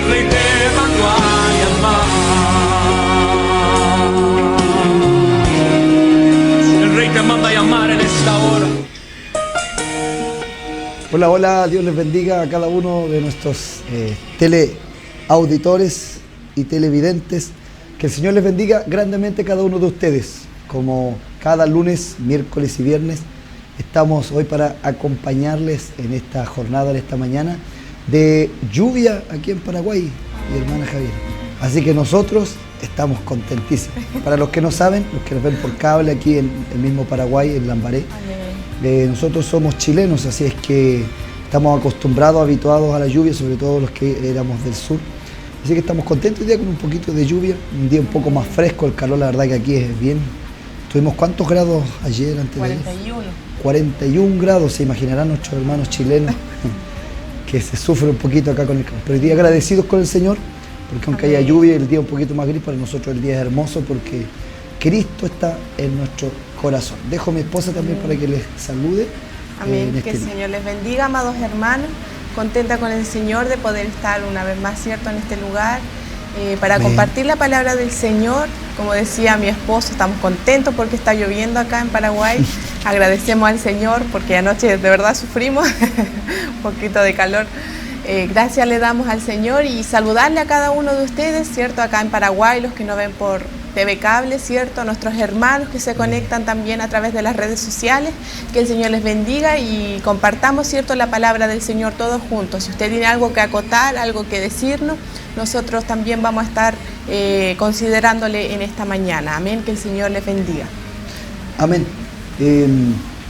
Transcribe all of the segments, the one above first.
Rey te mandó a llamar. El Rey te manda a llamar en esta hora. Hola, hola, Dios les bendiga a cada uno de nuestros teleauditores y televidentes. Que el Señor les bendiga grandemente a cada uno de ustedes. Como cada lunes, miércoles y viernes, estamos hoy para acompañarles en esta jornada, en esta mañana de lluvia aquí en Paraguay, mi hermana Javier. Así que nosotros estamos contentísimos. Para los que no saben, los que nos ven por cable aquí en el mismo Paraguay, en Lambaré, nosotros somos chilenos, así es que estamos acostumbrados, habituados a la lluvia, sobre todo los que éramos del sur. Así que estamos contentos hoy día con un poquito de lluvia, un día un poco más fresco, el calor la verdad que aquí es bien. Tuvimos ¿cuántos grados ayer? Antes 41. 41 grados, se imaginarán nuestros hermanos chilenos que se sufre un poquito acá con el calor. Pero hoy día agradecidos con el Señor, porque aunque haya lluvia y el día un poquito más gris, para nosotros el día es hermoso porque Cristo está en nuestro corazón. Dejo a mi esposa también para que les salude. Amén. Que el Señor les bendiga, amados hermanos. Contenta con el Señor de poder estar una vez más, ¿cierto?, en este lugar para compartir la palabra del Señor. Como decía mi esposo, estamos contentos porque está lloviendo acá en Paraguay. Agradecemos al Señor porque anoche de verdad sufrimos un poquito de calor. Gracias le damos al Señor y saludarle a cada uno de ustedes, ¿cierto?, acá en Paraguay, los que nos ven por TV Cable, ¿cierto?, a nuestros hermanos que se conectan también a través de las redes sociales. Que el Señor les bendiga y compartamos, ¿cierto?, la palabra del Señor todos juntos. Si usted tiene algo que acotar, algo que decirnos, nosotros también vamos a estar considerándole en esta mañana. Amén, que el Señor les bendiga. Amén.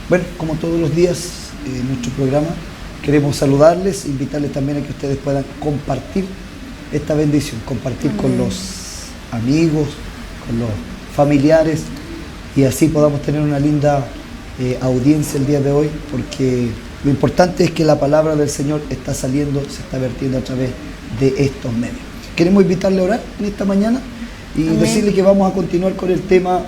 Bueno, como todos los días en nuestro programa, queremos saludarles, invitarles también a que ustedes puedan compartir esta bendición, compartir con los amigos, con los familiares, y así podamos tener una linda audiencia el día de hoy, porque lo importante es que la palabra del Señor está saliendo, se está vertiendo a través de estos medios. Queremos invitarle a orar en esta mañana y decirle que vamos a continuar con el tema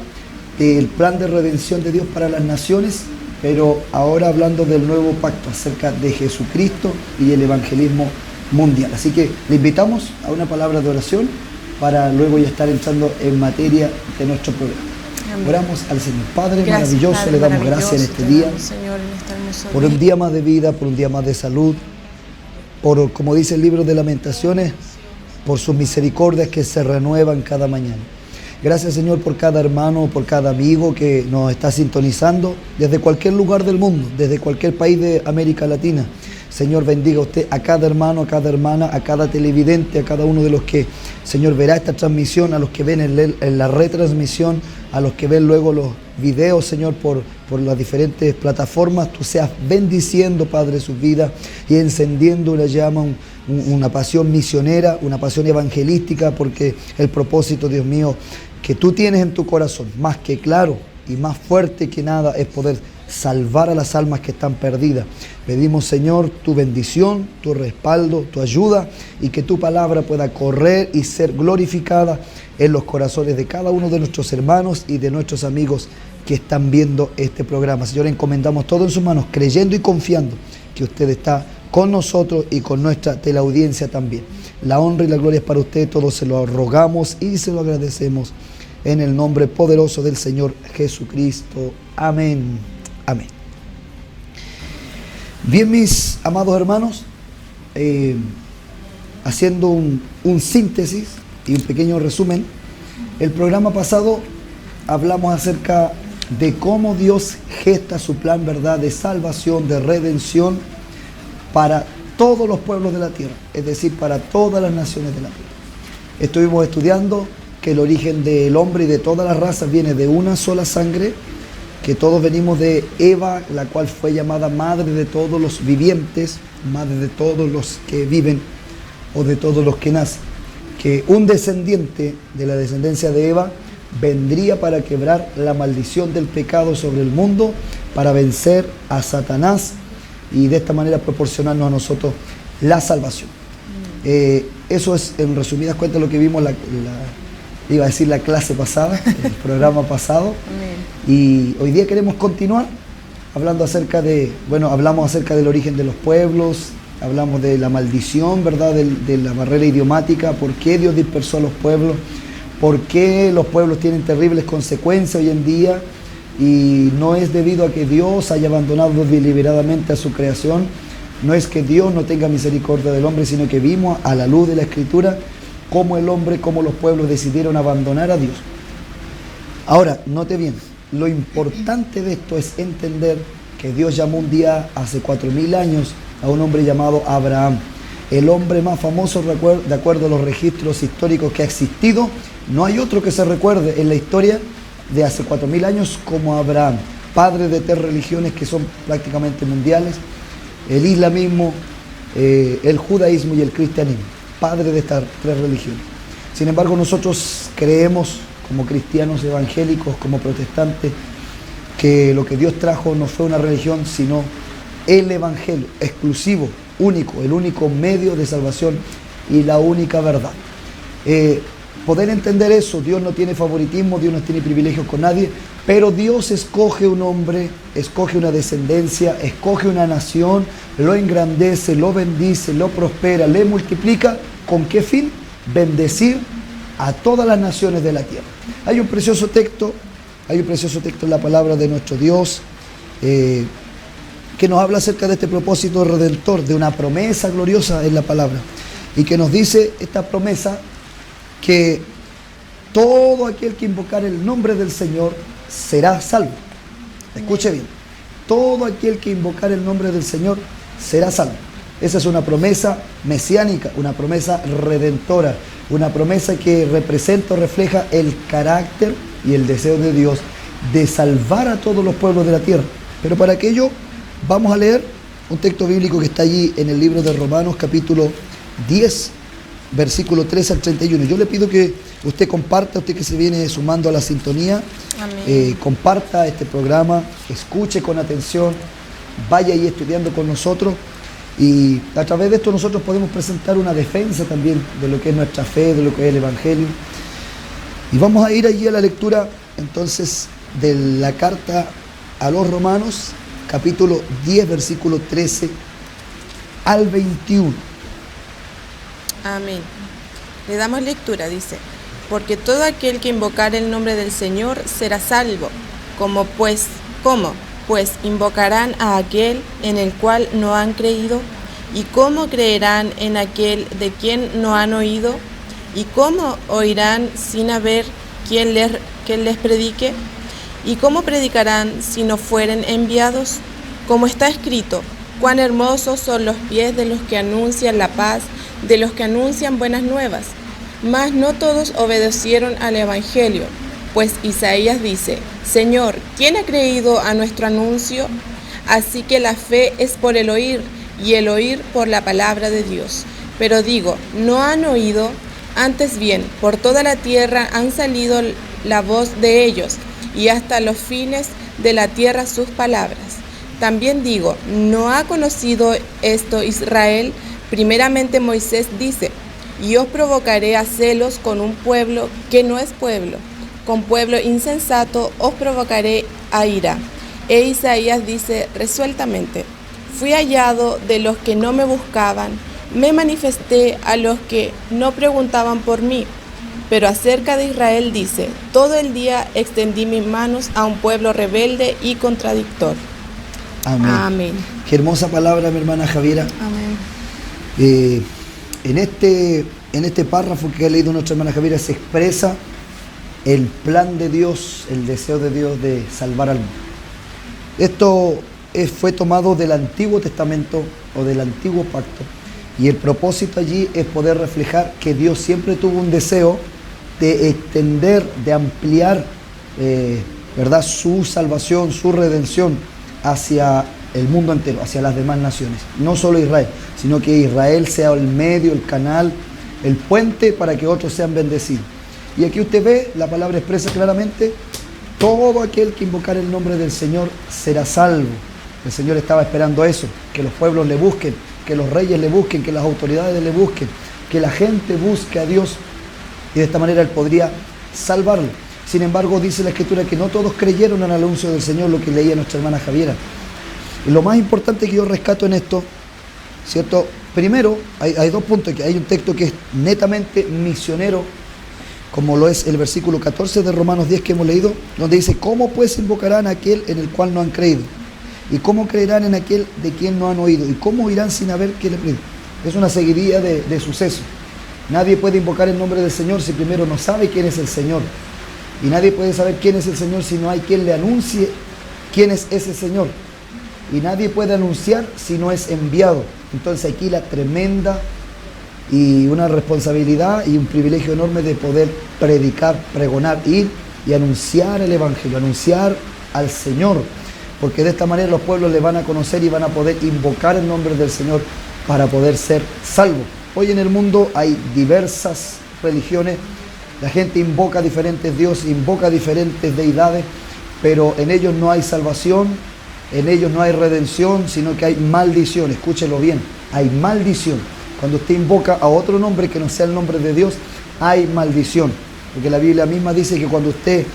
del plan de redención de Dios para las naciones, pero ahora hablando del nuevo pacto acerca de Jesucristo y el evangelismo mundial. Así que le invitamos a una palabra de oración para luego ya estar entrando en materia de nuestro programa. Amén. Oramos al Señor. Padre, gracias, maravilloso, Padre, le damos gracias en este día, Señor, por un día más de vida, por un día más de salud, por, como dice el libro de Lamentaciones, por sus misericordias que se renuevan cada mañana. Gracias, Señor, por cada hermano, por cada amigo que nos está sintonizando desde cualquier lugar del mundo, desde cualquier país de América Latina. Señor, bendiga usted a cada hermano, a cada hermana, a cada televidente, a cada uno de los que, Señor, verá esta transmisión, a los que ven en la retransmisión, a los que ven luego los videos, Señor, por las diferentes plataformas. Tú seas bendiciendo, Padre, sus vidas y encendiendo una llama, una pasión misionera, una pasión evangelística, porque el propósito, Dios mío, que tú tienes en tu corazón, más que claro y más fuerte que nada, es poder salvar a las almas que están perdidas. Pedimos, Señor, tu bendición, tu respaldo, tu ayuda, y que tu palabra pueda correr y ser glorificada en los corazones de cada uno de nuestros hermanos y de nuestros amigos que están viendo este programa. Señor, encomendamos todo en sus manos, creyendo y confiando que usted está con nosotros y con nuestra teleaudiencia también. La honra y la gloria es para usted, todos se lo rogamos y se lo agradecemos en el nombre poderoso del Señor Jesucristo. Amén. Amén. Bien, mis amados hermanos, haciendo un síntesis y un pequeño resumen, el programa pasado hablamos acerca de cómo Dios gesta su plan, ¿verdad?, de salvación, de redención para todos los pueblos de la tierra, es decir, para todas las naciones de la tierra. Estuvimos estudiando que el origen del hombre y de todas las razas viene de una sola sangre, que todos venimos de Eva, la cual fue llamada madre de todos los vivientes, madre de todos los que viven o de todos los que nacen, que un descendiente de la descendencia de Eva vendría para quebrar la maldición del pecado sobre el mundo, para vencer a Satanás y de esta manera proporcionarnos a nosotros la salvación. Eso es en resumidas cuentas lo que vimos iba a decir la clase pasada, el programa pasado. Y hoy día queremos continuar hablando acerca de, hablamos acerca del origen de los pueblos, hablamos de la maldición, ¿verdad? De la barrera idiomática, por qué Dios dispersó a los pueblos, por qué los pueblos tienen terribles consecuencias hoy en día, y no es debido a que Dios haya abandonado deliberadamente a su creación, no es que Dios no tenga misericordia del hombre, sino que vimos a la luz de la Escritura cómo el hombre, cómo los pueblos decidieron abandonar a Dios. Ahora, note bien, lo importante de esto es entender que Dios llamó un día, hace 4000 años, a un hombre llamado Abraham. El hombre más famoso, de acuerdo a los registros históricos que ha existido, no hay otro que se recuerde en la historia de hace 4000 años como Abraham, padre de 3 religiones que son prácticamente mundiales, el islamismo, el judaísmo y el cristianismo, padre de estas 3 religiones. Sin embargo, nosotros creemos, como cristianos evangélicos, como protestantes, que lo que Dios trajo no fue una religión, sino el evangelio, exclusivo, único, el único medio de salvación y la única verdad. Poder entender eso, Dios no tiene favoritismo, Dios no tiene privilegios con nadie, pero Dios escoge un hombre, escoge una descendencia, escoge una nación, lo engrandece, lo bendice, lo prospera, le multiplica. ¿Con qué fin? Bendecir a todas las naciones de la tierra. Hay un precioso texto en la palabra de nuestro Dios que nos habla acerca de este propósito redentor, de una promesa gloriosa en la palabra, y que nos dice esta promesa que todo aquel que invocar el nombre del Señor será salvo. Escuche bien, todo aquel que invocar el nombre del Señor será salvo. Esa es una promesa mesiánica, una promesa redentora, una promesa que representa o refleja el carácter y el deseo de Dios de salvar a todos los pueblos de la tierra. Pero para aquello vamos a leer un texto bíblico que está allí en el libro de Romanos, capítulo 10, versículo 13 al 31. Yo le pido que usted comparta, usted que se viene sumando a la sintonía, comparta este programa, escuche con atención, vaya ahí estudiando con nosotros, y a través de esto nosotros podemos presentar una defensa también de lo que es nuestra fe, de lo que es el Evangelio. Y vamos a ir allí a la lectura entonces de la carta a los Romanos, capítulo 10, versículo 13 al 21. Amén. Le damos lectura, dice: porque todo aquel que invocar el nombre del Señor será salvo. ¿Cómo pues invocarán a aquel en el cual no han creído? ¿Y cómo creerán en aquel de quien no han oído? ¿Y cómo oirán sin haber quien les predique? ¿Y cómo predicarán si no fueren enviados? Como está escrito: cuán hermosos son los pies de los que anuncian la paz, de los que anuncian buenas nuevas. Mas no todos obedecieron al Evangelio, pues Isaías dice: Señor, ¿quién ha creído a nuestro anuncio? Así que la fe es por el oír, y el oír por la palabra de Dios. Pero digo, no han oído, antes bien, por toda la tierra han salido la voz de ellos, y hasta los fines de la tierra sus palabras. También digo, ¿no ha conocido esto Israel? Primeramente Moisés dice: y os provocaré a celos con un pueblo que no es pueblo, con pueblo insensato os provocaré a ira. E Isaías dice resueltamente: fui hallado de los que no me buscaban, me manifesté a los que no preguntaban por mí. Pero acerca de Israel dice: todo el día extendí mis manos a un pueblo rebelde y contradictor. Amén. Amén. Qué hermosa palabra, mi hermana Javiera. Amén. En este párrafo que ha leído nuestra hermana Javiera se expresa el plan de Dios, el deseo de Dios de salvar al mundo. Esto fue tomado del Antiguo Testamento o del Antiguo Pacto, y el propósito allí es poder reflejar que Dios siempre tuvo un deseo de extender, de ampliar, ¿verdad?, su salvación, su redención hacia el mundo entero, hacia las demás naciones. No solo Israel, sino que Israel sea el medio, el canal, el puente para que otros sean bendecidos. Y aquí usted ve, la palabra expresa claramente: todo aquel que invocar el nombre del Señor será salvo. El Señor estaba esperando eso, que los pueblos le busquen, que los reyes le busquen, que las autoridades le busquen, que la gente busque a Dios, y de esta manera Él podría salvarlo. Sin embargo, dice la Escritura que no todos creyeron al anuncio del Señor, lo que leía nuestra hermana Javiera. Y lo más importante que yo rescato en esto ¿cierto? Primero, hay dos puntos, que hay un texto que es netamente misionero, como lo es el versículo 14 de Romanos 10 que hemos leído, donde dice, ¿cómo pues invocarán a aquel en el cual no han creído? ¿Y cómo creerán en aquel de quien no han oído? ¿Y cómo irán sin haber que le predique? Es una seguidilla de sucesos. Nadie puede invocar el nombre del Señor si primero no sabe quién es el Señor. Y nadie puede saber quién es el Señor si no hay quien le anuncie quién es ese Señor. Y nadie puede anunciar si no es enviado. Entonces aquí la tremenda y una responsabilidad y un privilegio enorme de poder predicar, pregonar, ir y anunciar el Evangelio, anunciar al Señor. Porque de esta manera los pueblos le van a conocer y van a poder invocar el nombre del Señor para poder ser salvos. Hoy en el mundo hay diversas religiones, la gente invoca diferentes dioses, invoca diferentes deidades, pero en ellos no hay salvación, en ellos no hay redención, sino que hay maldición. Escúchelo bien, hay maldición. Cuando usted invoca a otro nombre que no sea el nombre de Dios, hay maldición. Porque la Biblia misma dice que cuando usted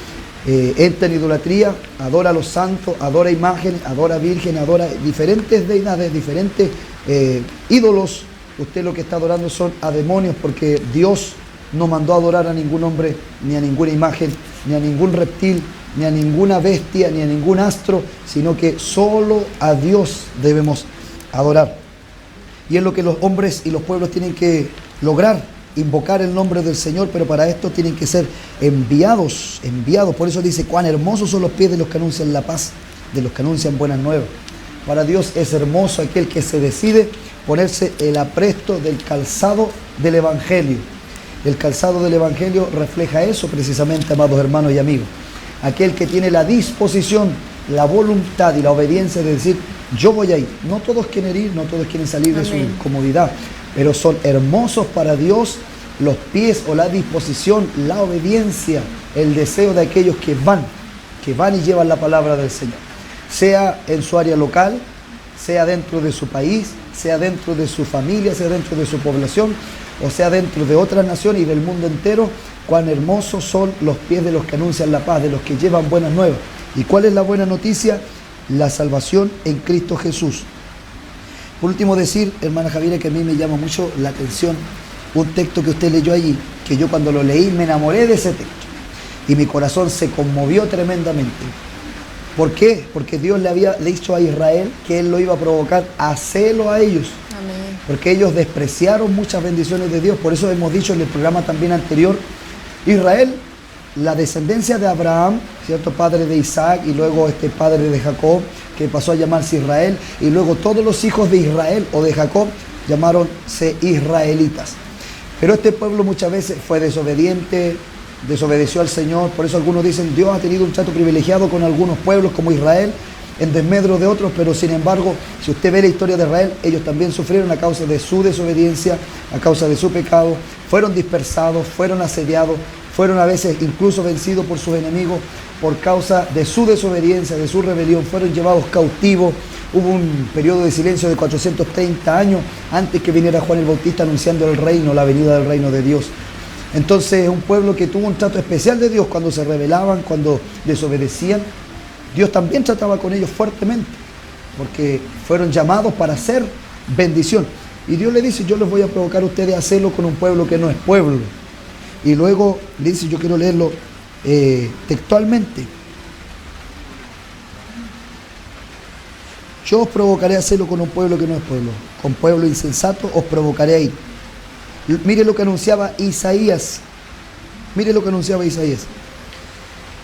entra en idolatría, adora a los santos, adora imágenes, adora virgen, adora diferentes deidades, diferentes ídolos, usted lo que está adorando son a demonios, porque Dios no mandó a adorar a ningún hombre, ni a ninguna imagen, ni a ningún reptil, ni a ninguna bestia, ni a ningún astro, sino que solo a Dios debemos adorar. Y es lo que los hombres y los pueblos tienen que lograr, invocar el nombre del Señor, pero para esto tienen que ser enviados. Por eso dice, cuán hermosos son los pies de los que anuncian la paz, de los que anuncian buenas nuevas. Para Dios es hermoso aquel que se decide ponerse el apresto del calzado del Evangelio. El calzado del Evangelio refleja eso precisamente, amados hermanos y amigos. Aquel que tiene la disposición, la voluntad y la obediencia de decir, yo voy a ir. No todos quieren ir, no todos quieren salir de su comodidad, pero son hermosos para Dios los pies o la disposición, la obediencia, el deseo de aquellos que van y llevan la palabra del Señor. Sea en su área local, sea dentro de su país, sea dentro de su familia, sea dentro de su población, o sea dentro de otras naciones y del mundo entero. Cuán hermosos son los pies de los que anuncian la paz, de los que llevan buenas nuevas. ¿Y cuál es la buena noticia? La salvación en Cristo Jesús. Por último decir, hermana Javiera, que a mí me llama mucho la atención un texto que usted leyó allí, que yo cuando lo leí me enamoré de ese texto y mi corazón se conmovió tremendamente. ¿Por qué? Porque Dios le había dicho a Israel que Él lo iba a provocar a celo a ellos. Amén. Porque ellos despreciaron muchas bendiciones de Dios. Por eso hemos dicho en el programa también anterior, Israel, la descendencia de Abraham, ¿cierto? Padre de Isaac y luego padre de Jacob, que pasó a llamarse Israel, y luego todos los hijos de Israel o de Jacob llamaronse israelitas. Pero este pueblo muchas veces fue desobediente, desobedeció al Señor. Por eso algunos dicen, Dios ha tenido un trato privilegiado con algunos pueblos como Israel, en desmedro de otros, pero sin embargo, si usted ve la historia de Israel, ellos también sufrieron a causa de su desobediencia, a causa de su pecado, fueron dispersados, fueron asediados, fueron a veces incluso vencidos por sus enemigos por causa de su desobediencia, de su rebelión, fueron llevados cautivos. Hubo un periodo de silencio de 430 años antes que viniera Juan el Bautista anunciando el reino, la venida del reino de Dios. Entonces, un pueblo que tuvo un trato especial de Dios cuando se rebelaban, cuando desobedecían. Dios también trataba con ellos fuertemente, porque fueron llamados para hacer bendición. Y Dios le dice, yo les voy a provocar a ustedes a hacerlo con un pueblo que no es pueblo. Y luego le dice, yo quiero leerlo textualmente. Yo os provocaré a hacerlo con un pueblo que no es pueblo. Con pueblo insensato os provocaré a ir. Mire lo que anunciaba Isaías. Mire lo que anunciaba Isaías.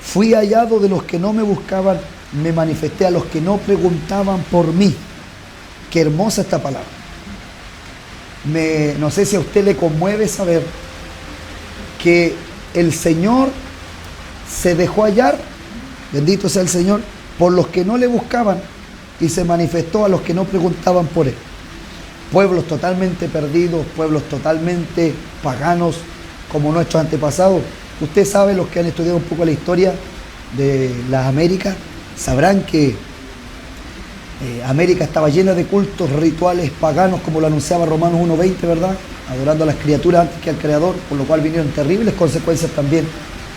Fui hallado de los que no me buscaban, me manifesté a los que no preguntaban por mí. Qué hermosa esta palabra. No sé si a usted le conmueve saber que el Señor se dejó hallar, bendito sea el Señor, por los que no le buscaban y se manifestó a los que no preguntaban por Él. Pueblos totalmente perdidos, pueblos totalmente paganos como nuestros antepasados. Usted sabe, los que han estudiado un poco la historia de las Américas, sabrán que América estaba llena de cultos, rituales paganos, como lo anunciaba Romanos 1:20, ¿verdad? Adorando a las criaturas antes que al Creador, por lo cual vinieron terribles consecuencias también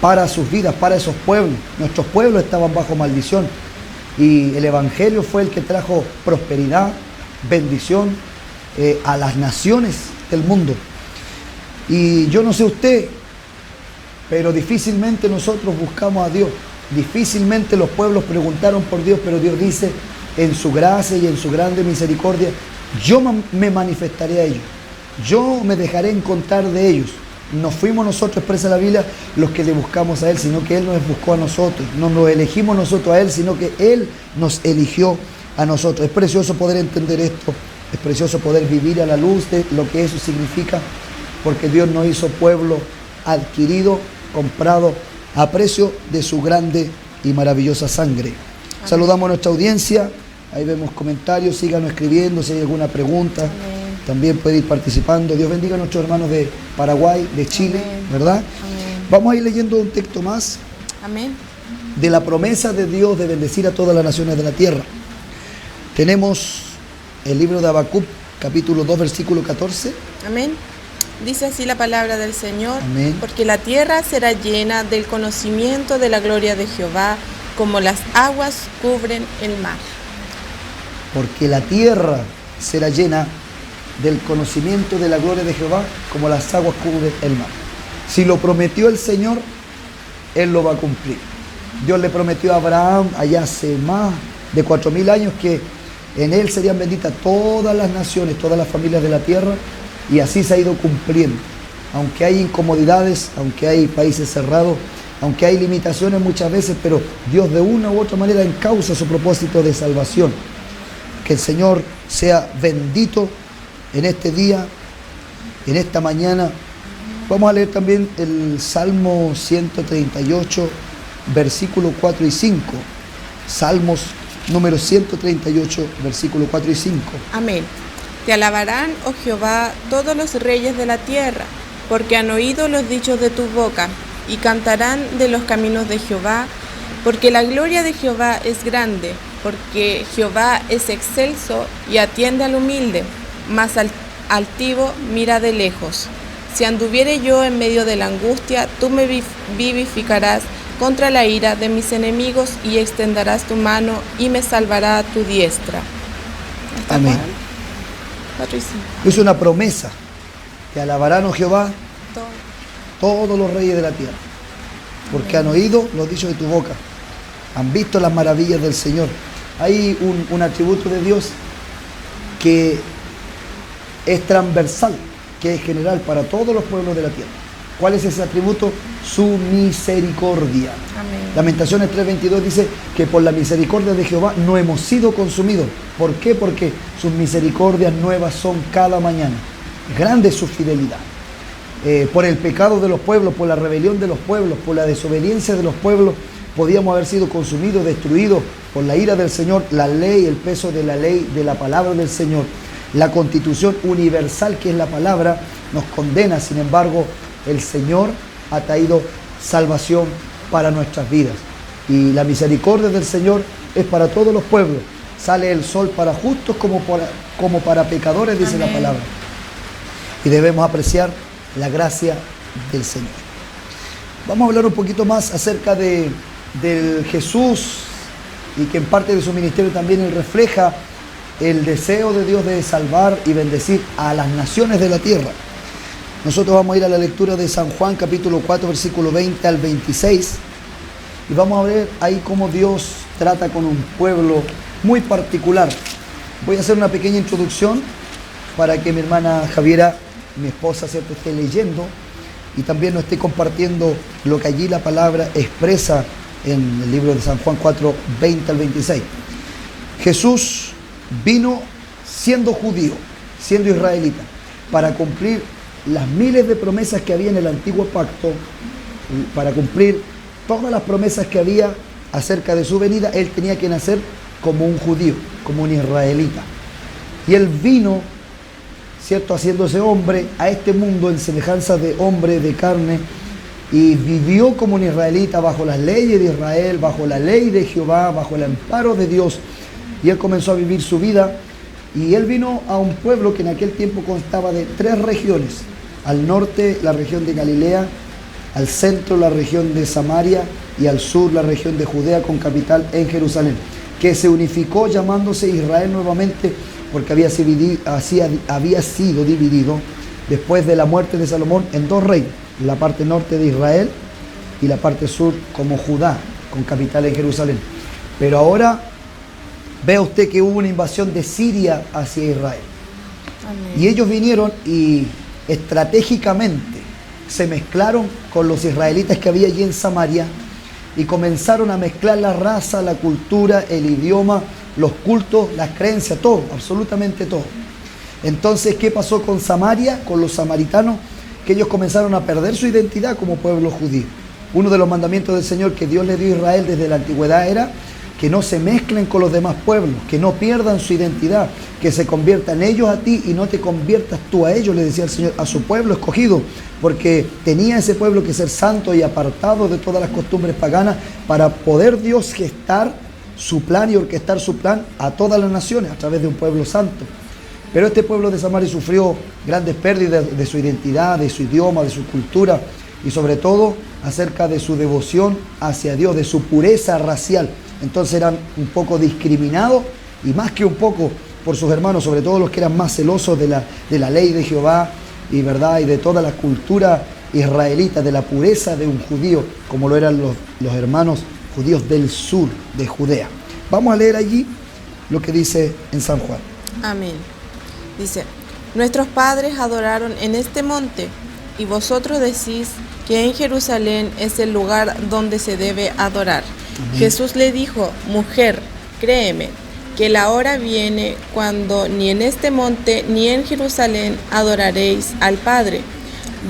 para sus vidas, para esos pueblos. Nuestros pueblos estaban bajo maldición y el Evangelio fue el que trajo prosperidad, bendición, a las naciones del mundo. Y yo no sé usted, pero difícilmente nosotros buscamos a Dios. Difícilmente los pueblos preguntaron por Dios, pero Dios dice, en su gracia y en su grande misericordia, yo me manifestaré a ellos. Yo me dejaré encontrar de ellos. No fuimos nosotros, expresa la Biblia, los que le buscamos a Él, sino que Él nos buscó a nosotros. No nos elegimos nosotros a Él, sino que Él nos eligió a nosotros. Es precioso poder entender esto. Es precioso poder vivir a la luz de lo que eso significa, porque Dios nos hizo pueblo adquirido, comprado a precio de su grande y maravillosa sangre. Amén. Saludamos a nuestra audiencia. Ahí vemos comentarios, síganos escribiendo si hay alguna pregunta. Amén. También puede ir participando. Dios bendiga a nuestros hermanos de Paraguay, de Chile, amén, ¿verdad? Amén. Vamos a ir leyendo un texto más. Amén. De la promesa de Dios de bendecir a todas las naciones de la tierra. Tenemos el libro de Habacuc, capítulo 2, versículo 14. Amén. Dice así la palabra del Señor. Amén. Porque la tierra será llena del conocimiento de la gloria de Jehová, como las aguas cubren el mar. Porque la tierra será llena del conocimiento de la gloria de Jehová, como las aguas cubren el mar. Si lo prometió el Señor, Él lo va a cumplir. Dios le prometió a Abraham allá hace más de 4000 años que en Él serían benditas todas las naciones, todas las familias de la tierra, y así se ha ido cumpliendo. Aunque hay incomodidades, aunque hay países cerrados, aunque hay limitaciones muchas veces, pero Dios de una u otra manera encausa su propósito de salvación. Que el Señor sea bendito en este día, en esta mañana. Vamos a leer también el Salmo 138, versículos 4 y 5. Salmos número 138, versículos 4 y 5. Amén. Te alabarán, oh Jehová, todos los reyes de la tierra, porque han oído los dichos de tu boca, y cantarán de los caminos de Jehová, porque la gloria de Jehová es grande, porque Jehová es excelso y atiende al humilde, mas al altivo mira de lejos. Si anduviere yo en medio de la angustia, tú me vivificarás contra la ira de mis enemigos y extenderás tu mano y me salvará tu diestra. Amén. 4 y 5. Es una promesa. Te alabarán, oh Jehová, todos los reyes de la tierra, porque han oído los dichos de tu boca, han visto las maravillas del Señor. Hay un atributo de Dios que es transversal, que es general para todos los pueblos de la tierra. ¿Cuál es ese atributo? Su misericordia. Amén. Lamentaciones 3:22 dice que por la misericordia de Jehová no hemos sido consumidos. ¿Por qué? Porque sus misericordias nuevas son cada mañana. Grande es su fidelidad. Por el pecado de los pueblos, por la rebelión de los pueblos, por la desobediencia de los pueblos, podíamos haber sido consumidos, destruidos por la ira del Señor, la ley, el peso de la ley, de la palabra del Señor. La constitución universal que es la palabra nos condena. Sin embargo, el Señor ha traído salvación para nuestras vidas. Y la misericordia del Señor es para todos los pueblos. Sale el sol para justos como para pecadores, dice la palabra. Y debemos apreciar la gracia del Señor. Vamos a hablar un poquito más acerca del Jesús, y que en parte de su ministerio también él refleja el deseo de Dios de salvar y bendecir a las naciones de la tierra. Nosotros vamos a ir a la lectura de San Juan capítulo 4 versículo 20 al 26 y vamos a ver ahí cómo Dios trata con un pueblo muy particular. Voy a hacer una pequeña introducción para que mi hermana Javiera, mi esposa, siempre esté leyendo y también nos esté compartiendo lo que allí la palabra expresa en el libro de San Juan 4, 20 al 26. Jesús vino siendo judío, siendo israelita, para cumplir las miles de promesas que había en el antiguo pacto, para cumplir todas las promesas que había acerca de su venida. Él tenía que nacer como un judío, como un israelita. Y él vino, ¿cierto?, haciéndose hombre a este mundo en semejanza de hombre de carne, y vivió como un israelita bajo las leyes de Israel, bajo la ley de Jehová, bajo el amparo de Dios. Y él comenzó a vivir su vida, y él vino a un pueblo que en aquel tiempo constaba de 3 regiones. Al norte la región de Galilea, al centro la región de Samaria y al sur la región de Judea con capital en Jerusalén, que se unificó llamándose Israel nuevamente porque había sido dividido después de la muerte de Salomón en dos reinos, la parte norte de Israel y la parte sur como Judá, con capital en Jerusalén. Pero ahora vea usted que hubo una invasión de Siria hacia Israel. Amén. Y ellos vinieron y estratégicamente se mezclaron con los israelitas que había allí en Samaria y comenzaron a mezclar la raza, la cultura, el idioma, los cultos, las creencias, todo, absolutamente todo. Entonces, ¿qué pasó con Samaria, con los samaritanos? Que ellos comenzaron a perder su identidad como pueblo judío. Uno de los mandamientos del Señor que Dios le dio a Israel desde la antigüedad era que no se mezclen con los demás pueblos, que no pierdan su identidad, que se conviertan ellos a ti y no te conviertas tú a ellos, le decía el Señor, a su pueblo escogido, porque tenía ese pueblo que ser santo y apartado de todas las costumbres paganas para poder Dios gestar su plan y orquestar su plan a todas las naciones a través de un pueblo santo. Pero este pueblo de Samaria sufrió grandes pérdidas de su identidad, de su idioma, de su cultura y sobre todo acerca de su devoción hacia Dios, de su pureza racial. Entonces eran un poco discriminados y más que un poco por sus hermanos, sobre todo los que eran más celosos de la ley de Jehová y verdad y de toda la cultura israelita, de la pureza de un judío, como lo eran los hermanos judíos del sur de Judea. Vamos a leer allí lo que dice en San Juan. Amén. Dice, nuestros padres adoraron en este monte y vosotros decís que en Jerusalén es el lugar donde se debe adorar. Amén. Jesús le dijo, mujer, créeme, que la hora viene cuando ni en este monte ni en Jerusalén adoraréis al Padre.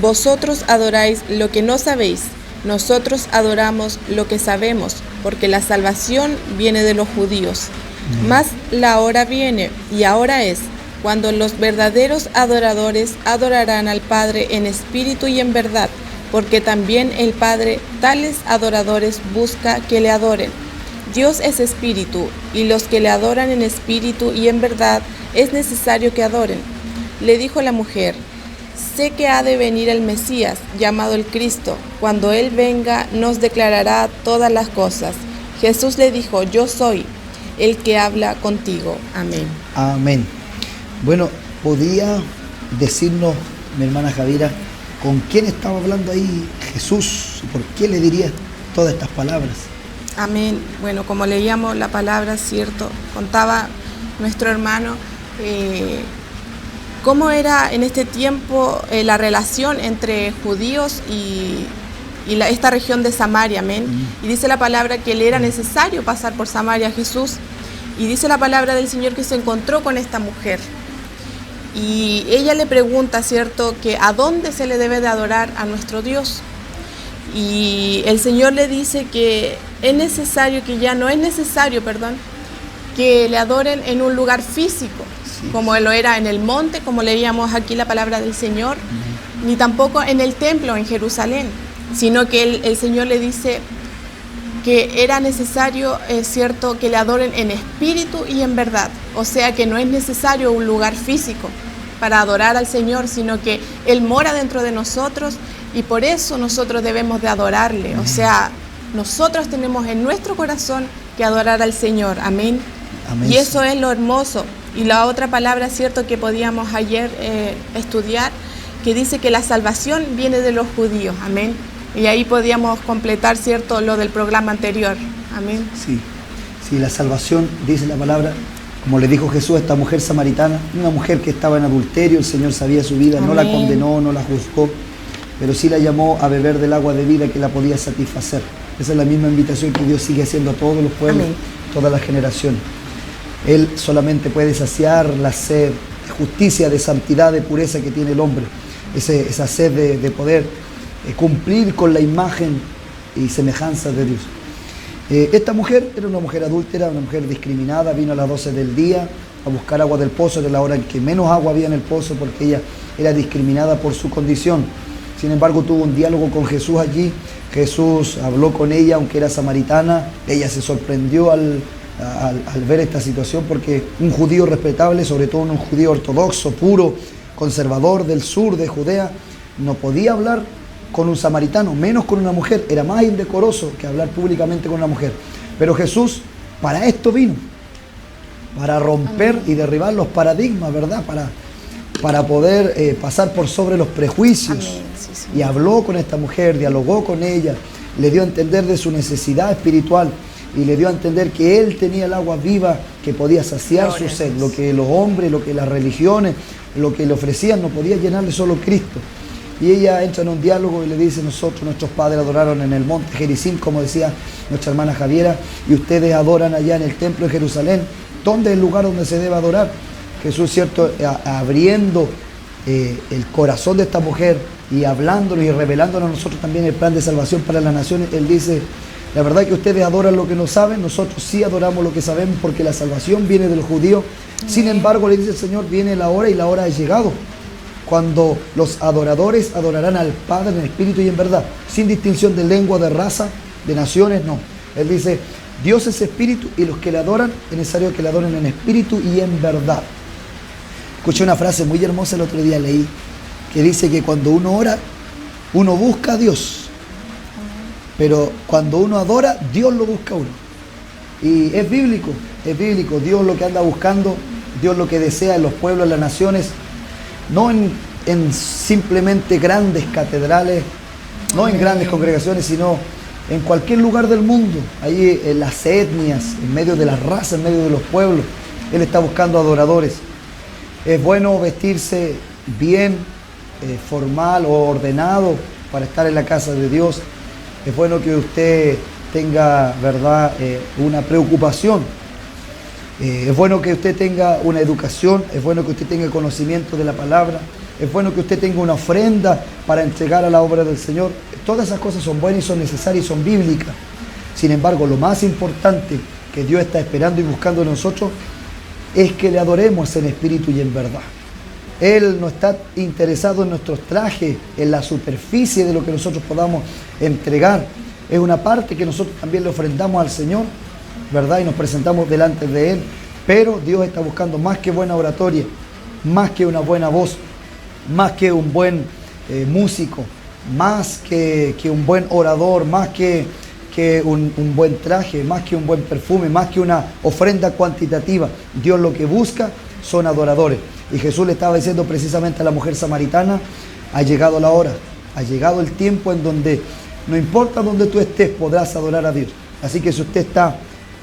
Vosotros adoráis lo que no sabéis, nosotros adoramos lo que sabemos, porque la salvación viene de los judíos. Mas la hora viene, y ahora es, cuando los verdaderos adoradores adorarán al Padre en espíritu y en verdad, porque también el Padre tales adoradores busca que le adoren. Dios es espíritu, y los que le adoran en espíritu y en verdad es necesario que adoren. Le dijo la mujer, sé que ha de venir el Mesías, llamado el Cristo. Cuando Él venga, nos declarará todas las cosas. Jesús le dijo, yo soy el que habla contigo. Amén. Amén. Bueno, ¿podía decirnos, mi hermana Javiera, con quién estaba hablando ahí Jesús? ¿Por qué le diría todas estas palabras? Amén. Bueno, como leíamos la palabra, cierto, contaba nuestro hermano cómo era en este tiempo la relación entre judíos y esta región de Samaria, amén. Y dice la palabra que le era necesario pasar por Samaria a Jesús. Y dice la palabra del Señor que se encontró con esta mujer. Y ella le pregunta, cierto, que a dónde se le debe de adorar a nuestro Dios. Y el Señor le dice que es necesario, que ya no es necesario, que le adoren en un lugar físico, sí, como lo era en el monte, como leíamos aquí la palabra del Señor, ni tampoco en el templo en Jerusalén, sino que el Señor le dice que era necesario, cierto, que le adoren en espíritu y en verdad. O sea que no es necesario un lugar físico para adorar al Señor, sino que Él mora dentro de nosotros y por eso nosotros debemos de adorarle. O sea, nosotros tenemos en nuestro corazón que adorar al Señor. Amén. Amén. Y eso es lo hermoso. Y la otra palabra, cierto, que podíamos ayer estudiar, que dice que la salvación viene de los judíos. Amén. Y ahí podíamos completar, cierto, lo del programa anterior. Amén. Sí, la salvación, dice la palabra, como le dijo Jesús a esta mujer samaritana, una mujer que estaba en adulterio, el Señor sabía su vida, amén, no la condenó, no la juzgó, pero sí la llamó a beber del agua de vida que la podía satisfacer. Esa es la misma invitación que Dios sigue haciendo a todos los pueblos, amén, todas las generaciones. Él solamente puede saciar la sed de justicia, de santidad, de pureza que tiene el hombre, esa sed de poder cumplir con la imagen y semejanza de Dios. Esta mujer era una mujer adúltera, una mujer discriminada, vino a las 12 del día a buscar agua del pozo, era la hora en que menos agua había en el pozo porque ella era discriminada por su condición. Sin embargo, tuvo un diálogo con Jesús allí, Jesús habló con ella, aunque era samaritana, ella se sorprendió al ver esta situación porque un judío respetable, sobre todo un judío ortodoxo, puro, conservador del sur de Judea, no podía hablar con un samaritano, menos con una mujer. Era más indecoroso que hablar públicamente con una mujer. Pero Jesús para esto vino. para romper y derribar los paradigmas, ¿verdad? Para poder pasar por sobre los prejuicios. Amén. Sí, Señor. Y habló con esta mujer, dialogó con ella, le dio a entender de su necesidad espiritual y le dio a entender que él tenía el agua viva que podía saciar su sed, lo que los hombres, lo que las religiones, lo que le ofrecían no podía llenarle solo Cristo. Y ella entra en un diálogo y le dice: nuestros padres adoraron en el monte Gerizim, como decía nuestra hermana Javiera, y ustedes adoran allá en el templo de Jerusalén. ¿Dónde es el lugar donde se debe adorar? Jesús, cierto, abriendo el corazón de esta mujer y hablándonos y revelándonos a nosotros también el plan de salvación para las naciones, Él dice: la verdad que ustedes adoran lo que no saben, nosotros sí adoramos lo que sabemos, porque la salvación viene de los judíos. Sin embargo, le dice el Señor, viene la hora y la hora ha llegado, cuando los adoradores adorarán al Padre en espíritu y en verdad, sin distinción de lengua, de raza, de naciones, no. Él dice: Dios es espíritu y los que le adoran es necesario que le adoren en espíritu y en verdad. Escuché una frase muy hermosa el otro día, leí, que dice que cuando uno ora, uno busca a Dios, pero cuando uno adora, Dios lo busca a uno. Y es bíblico, Dios lo que anda buscando, Dios lo que desea en los pueblos, en las naciones, no en simplemente grandes catedrales, no en grandes congregaciones, sino en cualquier lugar del mundo, ahí en las etnias, en medio de las razas, en medio de los pueblos. Él está buscando adoradores. Es bueno vestirse bien, formal o ordenado para estar en la casa de Dios. Es bueno que usted tenga, ¿verdad?, una preocupación. Es bueno que usted tenga una educación, es bueno que usted tenga conocimiento de la palabra, es bueno que usted tenga una ofrenda para entregar a la obra del Señor. Todas esas cosas son buenas y son necesarias y son bíblicas. Sin embargo, lo más importante que Dios está esperando y buscando en nosotros es que le adoremos en espíritu y en verdad. Él no está interesado en nuestros trajes, en la superficie de lo que nosotros podamos entregar. Es una parte que nosotros también le ofrendamos al Señor, ¿verdad? Y nos presentamos delante de Él. Pero Dios está buscando más que buena oratoria, más que una buena voz, más que un buen músico, más que un buen orador, más que un buen traje, más que un buen perfume, más que una ofrenda cuantitativa. Dios lo que busca son adoradores. Y Jesús le estaba diciendo precisamente a la mujer samaritana: ha llegado la hora, ha llegado el tiempo en donde no importa donde tú estés, podrás adorar a Dios. Así que si usted está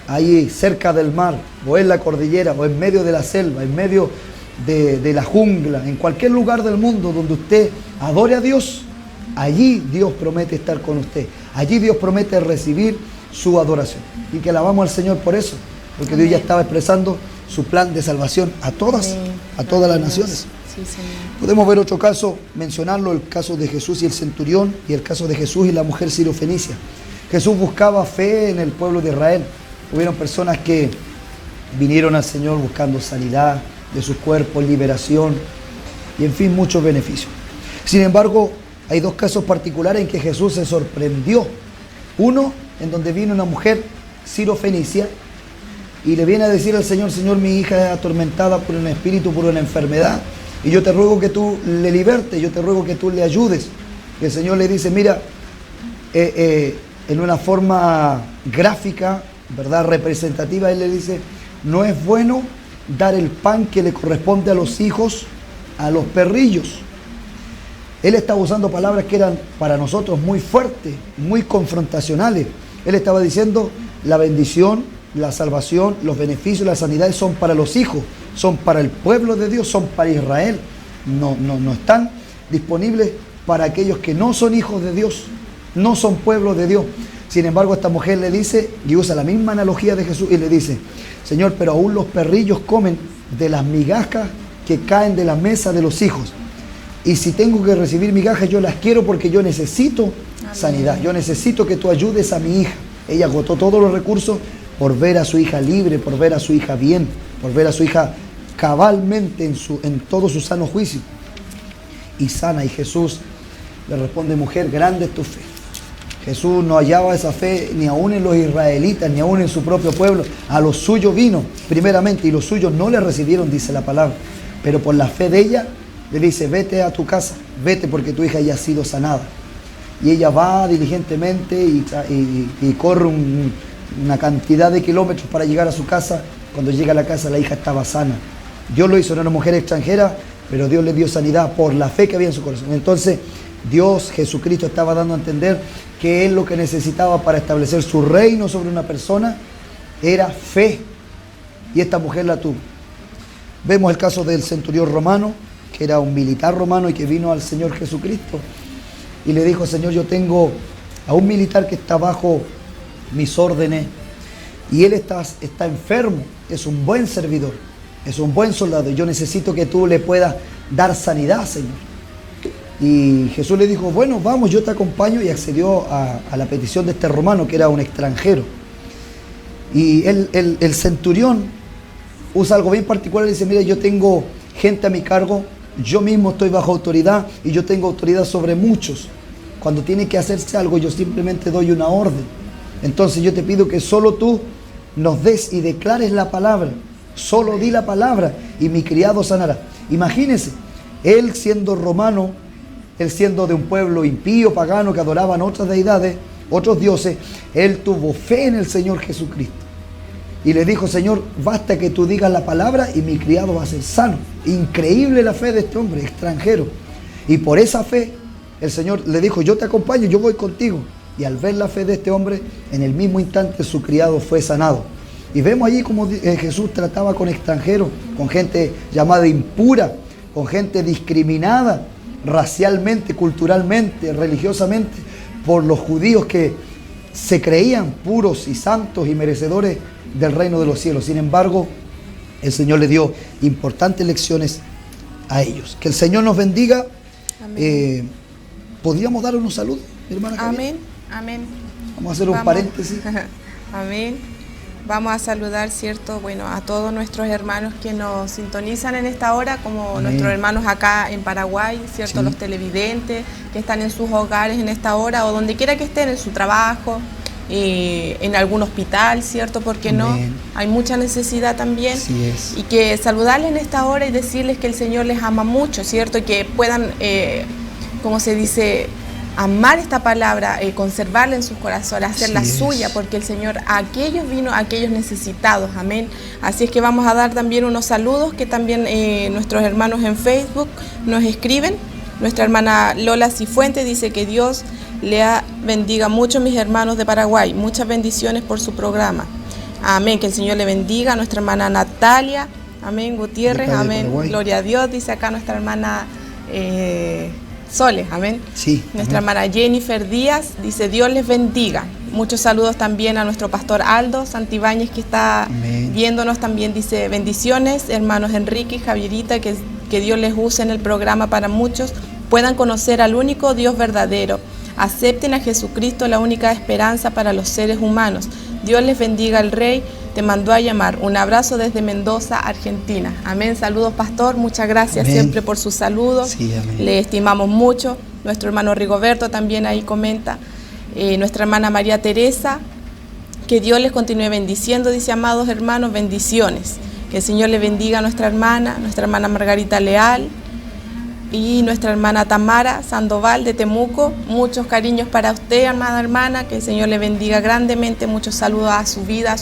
ahí cerca del mar, o en la cordillera, o en medio de la selva, en medio de la jungla, en cualquier lugar del mundo donde usted adore a Dios, allí Dios promete estar con usted. Allí Dios promete recibir su adoración. Y que alabamos al Señor por eso, porque Dios ya estaba expresando su plan de salvación a todas las naciones. Sí, Señor. Podemos ver otro caso, mencionarlo, el caso de Jesús y el centurión, y el caso de Jesús y la mujer sirofenicia. Jesús buscaba fe en el pueblo de Israel. Hubieron personas que vinieron al Señor buscando sanidad de sus cuerpos, liberación y en fin, muchos beneficios. Sin embargo, hay dos casos particulares en que Jesús se sorprendió. Uno, en donde vino una mujer sirofenicia y le viene a decir al Señor: Señor, mi hija es atormentada por un espíritu, por una enfermedad, y yo te ruego que tú le libertes, yo te ruego que tú le ayudes. Y el Señor le dice: mira, en una forma gráfica, ¿verdad?, representativa, Él le dice: no es bueno dar el pan que le corresponde a los hijos a los perrillos. Él estaba usando palabras que eran para nosotros muy fuertes, muy confrontacionales. Él estaba diciendo: la bendición, la salvación, los beneficios, la sanidad son para los hijos, son para el pueblo de Dios, son para Israel. No están disponibles para aquellos que no son hijos de Dios, no son pueblo de Dios. Sin embargo, esta mujer le dice, y usa la misma analogía de Jesús, y le dice: Señor, pero aún los perrillos comen de las migajas que caen de la mesa de los hijos. Y si tengo que recibir migajas, yo las quiero porque yo necesito sanidad. Yo necesito que tú ayudes a mi hija. Ella agotó todos los recursos por ver a su hija libre, por ver a su hija bien, por ver a su hija cabalmente en todo su sano juicio. Y sana. Y Jesús le responde: mujer, grande es tu fe. Jesús no hallaba esa fe ni aún en los israelitas, ni aún en su propio pueblo. A los suyos vino primeramente y los suyos no le recibieron, dice la palabra. Pero por la fe de ella, le dice: vete a tu casa, vete porque tu hija ya ha sido sanada. Y ella va diligentemente y corre una cantidad de kilómetros para llegar a su casa. Cuando llega a la casa, la hija estaba sana. Dios lo hizo, era una mujer extranjera, pero Dios le dio sanidad por la fe que había en su corazón. Entonces, Dios, Jesucristo, estaba dando a entender que Él lo que necesitaba para establecer su reino sobre una persona era fe. Y esta mujer la tuvo. Vemos el caso del centurión romano, que era un militar romano y que vino al Señor Jesucristo. Y le dijo: Señor, yo tengo a un militar que está bajo mis órdenes y él está enfermo, es un buen servidor, es un buen soldado, y yo necesito que tú le puedas dar sanidad, Señor. Y Jesús le dijo: bueno, vamos, yo te acompaño, y accedió a la petición de este romano, que era un extranjero. Y el centurión usa algo bien particular, y dice: mira, yo tengo gente a mi cargo, yo mismo estoy bajo autoridad y yo tengo autoridad sobre muchos. Cuando tiene que hacerse algo, yo simplemente doy una orden. Entonces yo te pido que solo tú nos des y declares la palabra. Solo di la palabra y mi criado sanará. Imagínense, él siendo romano, él siendo de un pueblo impío, pagano, que adoraban otras deidades, otros dioses, él tuvo fe en el Señor Jesucristo. Y le dijo: Señor, basta que tú digas la palabra y mi criado va a ser sano. Increíble la fe de este hombre extranjero. Y por esa fe, el Señor le dijo: yo te acompaño, yo voy contigo. Y al ver la fe de este hombre, en el mismo instante su criado fue sanado. Y vemos allí como Jesús trataba con extranjeros, con gente llamada impura, con gente discriminada racialmente, culturalmente, religiosamente, por los judíos que se creían puros y santos y merecedores del reino de los cielos. Sin embargo, el Señor le dio importantes lecciones a ellos. Que el Señor nos bendiga. ¿Podríamos dar unos saludos, mi hermana Javier? Amén, amén. Vamos a hacer un paréntesis. Amén. Vamos a saludar, ¿cierto? Bueno, a todos nuestros hermanos que nos sintonizan en esta hora, como Amén. Nuestros hermanos acá en Paraguay, ¿cierto? Sí. Los televidentes que están en sus hogares en esta hora, o donde quiera que estén, en su trabajo, en algún hospital, ¿cierto? ¿Por qué no? Amén. Hay mucha necesidad también. Así es. Y que saludarles en esta hora y decirles que el Señor les ama mucho, ¿cierto? Y que puedan, como se dice, amar esta palabra, conservarla en sus corazones, hacerla suya, porque el Señor a aquellos vino, a aquellos necesitados, amén. Así es que vamos a dar también unos saludos que también nuestros hermanos en Facebook nos escriben. Nuestra hermana Lola Cifuente dice que Dios le bendiga mucho a mis hermanos de Paraguay, muchas bendiciones por su programa, amén, que el Señor le bendiga. A nuestra hermana Natalia, amén, Gutiérrez, amén, gloria a Dios, dice acá nuestra hermana Soles, amén. Sí, nuestra hermana Jennifer Díaz dice: Dios les bendiga. Muchos saludos también a nuestro pastor Aldo Santibáñez, que está viéndonos también, dice: bendiciones, hermanos Enrique y Javierita, que Dios les use en el programa para muchos puedan conocer al único Dios verdadero. Acepten a Jesucristo, la única esperanza para los seres humanos. Dios les bendiga al Rey, te mandó a llamar. Un abrazo desde Mendoza, Argentina. Amén. Saludos, pastor. Muchas gracias siempre por sus saludos. Sí, le estimamos mucho. Nuestro hermano Rigoberto también ahí comenta. Nuestra hermana María Teresa, que Dios les continúe bendiciendo. Dice: amados hermanos, bendiciones. Que el Señor le bendiga a nuestra hermana Margarita Leal. Y nuestra hermana Tamara Sandoval de Temuco, muchos cariños para usted, amada hermana, que el Señor le bendiga grandemente, muchos saludos a su vida,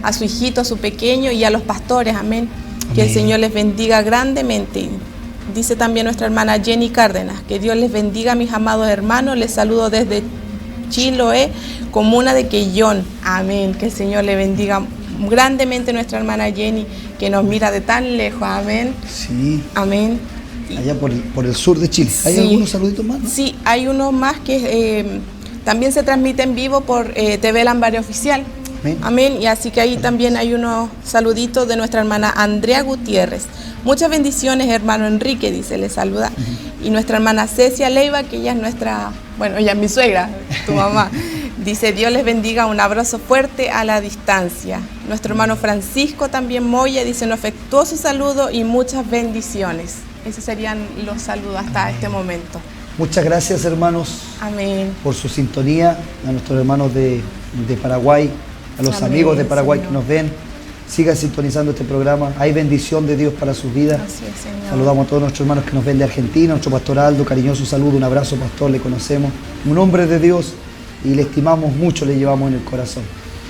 a su hijito, a su pequeño, y a los pastores, amén, que el Señor les bendiga grandemente. Dice también nuestra hermana Jenny Cárdenas: que Dios les bendiga, mis amados hermanos, les saludo desde Chiloé, comuna de Quellón, amén, que el Señor le bendiga grandemente nuestra hermana Jenny, que nos mira de tan lejos, amén, sí, amén. Allá por el sur de Chile. ¿Hay algunos saluditos más, no? Sí, hay unos más que también se transmite en vivo por TV Lambaré Oficial. Amén. Amén. Y así que ahí también hay unos saluditos de nuestra hermana Andrea Gutiérrez. Muchas bendiciones, hermano Enrique, dice, le saluda. Y nuestra hermana Cecia Leiva, que ella es nuestra, bueno, ella es mi suegra, tu mamá. Dice: Dios les bendiga, un abrazo fuerte a la distancia. Nuestro hermano Francisco también Moya dice: un afectuoso saludo y muchas bendiciones. Esos serían los saludos hasta este momento. Muchas gracias, hermanos. Amén. Por su sintonía, a nuestros hermanos de Paraguay, a los amigos de Paraguay, Señor, que nos ven. Sigan sintonizando este programa. Hay bendición de Dios para sus vidas. Así es, Señor. Saludamos a todos nuestros hermanos que nos ven de Argentina. Nuestro pastor Aldo, cariñoso saludo, un abrazo, pastor, le conocemos. Un hombre de Dios y le estimamos mucho, le llevamos en el corazón.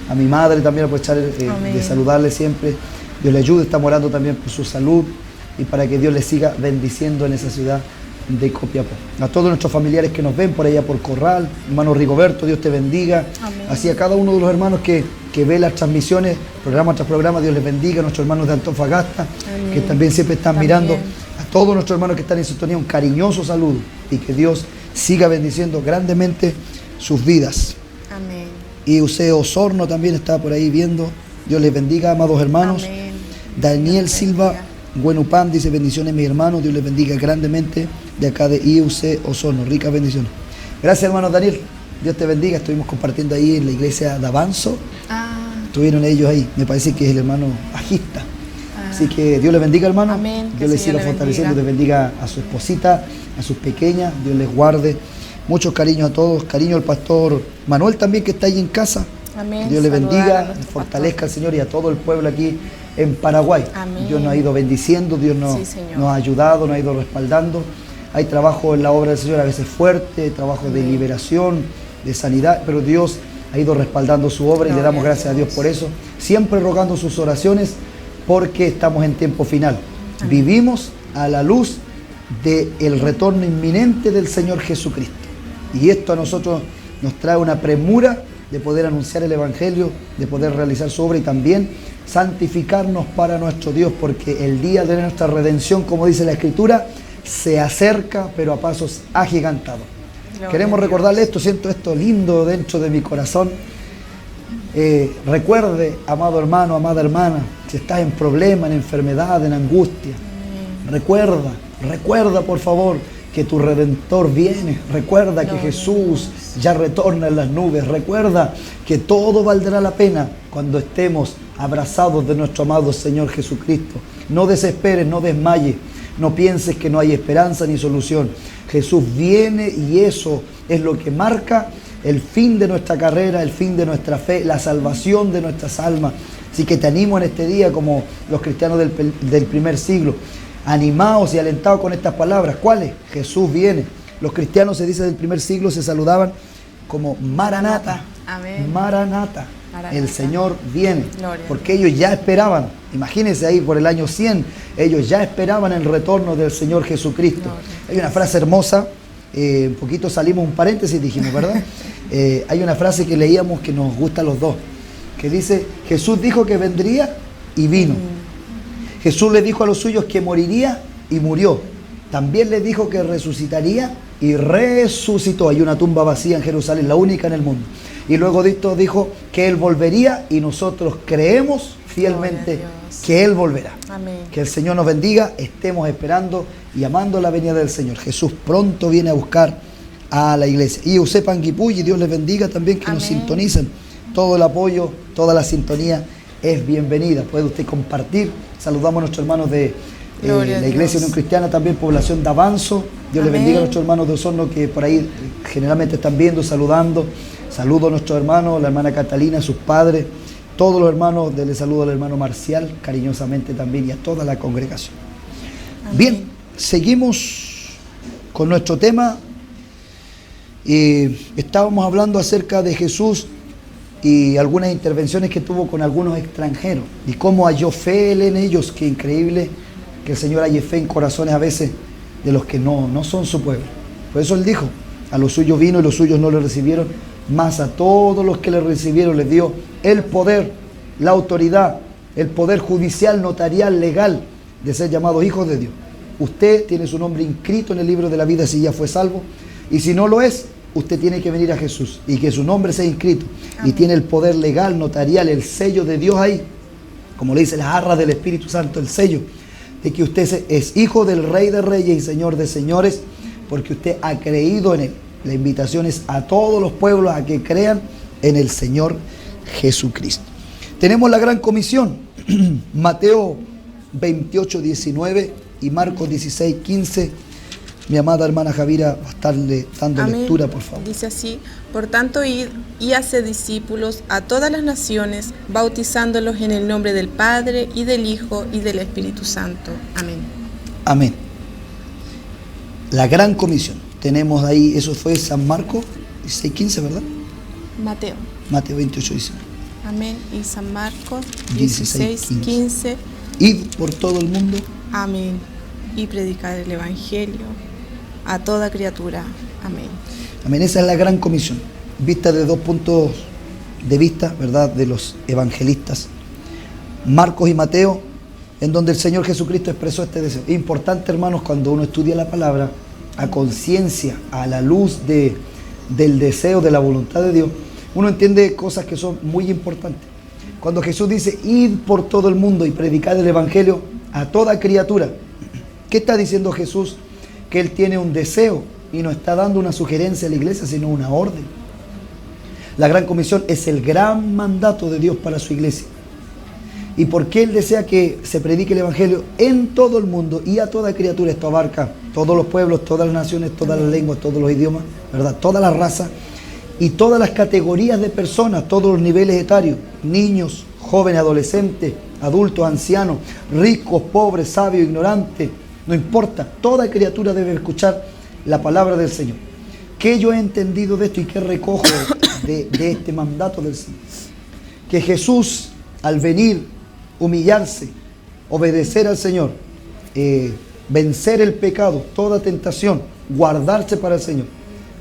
A mi madre también aprovechar de saludarle siempre. Dios le ayude. Estamos orando también por su salud y para que Dios le siga bendiciendo en esa ciudad de Copiapó. A todos nuestros familiares que nos ven por allá por Corral, hermano Rigoberto, Dios te bendiga. Amén. Así a cada uno de los hermanos que ve las transmisiones, programa tras programa, Dios les bendiga. A nuestros hermanos de Antofagasta, Amén. que también siempre están mirando. A todos nuestros hermanos que están en sintonía, un cariñoso saludo y que Dios siga bendiciendo grandemente sus vidas. Amén. Y usted Osorno también está por ahí viendo. Dios les bendiga, amados hermanos. Amén. Daniel Dios les Silva bendiga. Buenupam dice: bendiciones mis hermanos, Dios les bendiga grandemente, de acá de IUC Osorno, ricas bendiciones. Gracias, hermano Daniel, Dios te bendiga. Estuvimos compartiendo ahí en la iglesia de Avanzo, estuvieron ellos ahí, me parece que es el hermano bajista. Así que Dios les bendiga, hermano. Amén. Que Dios el les siga Señor le fortaleciendo, les bendiga. bendiga a su esposita, a sus pequeñas, Dios les guarde. Muchos cariños a todos, cariño al pastor Manuel también que está ahí en casa. Amén. Dios le Saludar a bendiga, nuestro fortalezca al Señor y a todo el pueblo aquí en Paraguay. Amén. Dios nos ha ido bendiciendo, Dios Sí, Señor. nos ha ayudado, nos ha ido respaldando. Hay trabajo en la obra del Señor a veces fuerte, trabajo de liberación, de sanidad, pero Dios ha ido respaldando su obra y le Gloria damos a gracias a Dios Dios. por eso. Siempre rogando sus oraciones porque estamos en tiempo final. Amén. Vivimos a la luz del retorno inminente del Señor Jesucristo. Y esto a nosotros nos trae una premura de poder anunciar el Evangelio, de poder realizar su obra y también santificarnos para nuestro Dios, porque el día de nuestra redención, como dice la Escritura, se acerca, pero a pasos agigantados. Gloria Queremos a Dios. recordarle esto, siento esto lindo dentro de mi corazón. Recuerde, amado hermano, amada hermana, si estás en problema, en enfermedad, en angustia, recuerda por favor que tu Redentor viene. Recuerda que Jesús ya retorna en las nubes. Recuerda que todo valdrá la pena cuando estemos abrazados de nuestro amado Señor Jesucristo. No desesperes, no desmayes, no pienses que no hay esperanza ni solución. Jesús viene y eso es lo que marca el fin de nuestra carrera, el fin de nuestra fe, la salvación de nuestras almas. Así que te animo en este día como los cristianos del primer siglo. Animados y alentados con estas palabras. ¿Cuáles? Jesús viene. Los cristianos, se dice, del primer siglo se saludaban como Maranata. Amén. Maranata. Maranata. El Señor viene. Gloria a Porque ellos ya esperaban. Imagínense ahí por el año 100. Ellos ya esperaban el retorno del Señor Jesucristo. Gloria. Hay una frase hermosa. Un poquito salimos un paréntesis, dijimos, ¿verdad? Hay una frase que leíamos que nos gusta a los dos. Que dice: Jesús dijo que vendría y vino. Jesús le dijo a los suyos que moriría y murió. También le dijo que resucitaría y resucitó. Hay una tumba vacía en Jerusalén, la única en el mundo. Y luego de esto dijo que Él volvería y nosotros creemos fielmente Gloria a Dios. que Él volverá. Amén. Que el Señor nos bendiga, estemos esperando y amando la venida del Señor. Jesús pronto viene a buscar a la iglesia. Y Eusebio Panguipulli, Dios les bendiga también, que nos Amén. sintonizan. Todo el apoyo, toda la sintonía es bienvenida. Puede usted compartir. Saludamos a nuestros hermanos de Gloria a la Iglesia Dios. Unión Cristiana, también población de Avanzo. Dios les Amén. bendiga a nuestros hermanos de Osorno que por ahí generalmente están viendo, saludando. Saludo a nuestros hermanos, la hermana Catalina, a sus padres, todos los hermanos. Dele saludo al hermano Marcial, cariñosamente también, y a toda la congregación. Amén. Bien, seguimos con nuestro tema. Estábamos hablando acerca de Jesús y algunas intervenciones que tuvo con algunos extranjeros y cómo halló fe él en ellos. Qué increíble que el Señor halle fe en corazones a veces de los que no son su pueblo. Por eso Él dijo: a los suyos vino y los suyos no le recibieron, mas a todos los que le recibieron les dio el poder, la autoridad, el poder judicial, notarial, legal de ser llamados hijos de Dios. Usted tiene su nombre inscrito en el libro de la vida si ya fue salvo, y si no lo es, usted tiene que venir a Jesús y que su nombre sea inscrito. Amén. Y tiene el poder legal, notarial, el sello de Dios ahí, como le dice las arras del Espíritu Santo, el sello de que usted es hijo del Rey de Reyes y Señor de Señores, porque usted ha creído en Él. La invitación es a todos los pueblos a que crean en el Señor Jesucristo. Tenemos la gran comisión, Mateo 28:19 y Marcos 16:15. Mi amada hermana Javira va a estarle dando Amén. lectura, por favor. Dice así: por tanto, id y haced discípulos a todas las naciones, bautizándolos en el nombre del Padre, y del Hijo, y del Espíritu Santo. Amén. Amén. La gran comisión. Tenemos ahí, eso fue San Marcos 16:15, ¿verdad? Mateo. Mateo 28:19. Amén. Y San Marcos 16:15. 16:15. Id por todo el mundo. Amén. Y predicar el Evangelio a toda criatura. Amén. Amén. Esa es la gran comisión, vista de dos puntos de vista, ¿verdad?, de los evangelistas, Marcos y Mateo, en donde el Señor Jesucristo expresó este deseo. Importante, hermanos, cuando uno estudia la palabra, a conciencia, a la luz del deseo, de la voluntad de Dios, uno entiende cosas que son muy importantes. Cuando Jesús dice, id por todo el mundo y predicad el Evangelio a toda criatura, ¿qué está diciendo Jesús? Que Él tiene un deseo y no está dando una sugerencia a la iglesia, sino una orden. La gran comisión es el gran mandato de Dios para su iglesia. ¿Y por qué Él desea que se predique el Evangelio en todo el mundo y a toda criatura? Esto abarca todos los pueblos, todas las naciones, todas las lenguas, todos los idiomas, ¿verdad? Todas las razas y todas las categorías de personas, todos los niveles etarios, niños, jóvenes, adolescentes, adultos, ancianos, ricos, pobres, sabios, ignorantes, no importa, toda criatura debe escuchar la palabra del Señor. ¿Qué yo he entendido de esto y qué recojo de este mandato del Señor? Que Jesús, al venir, humillarse, obedecer al Señor, vencer el pecado, toda tentación, guardarse para el Señor,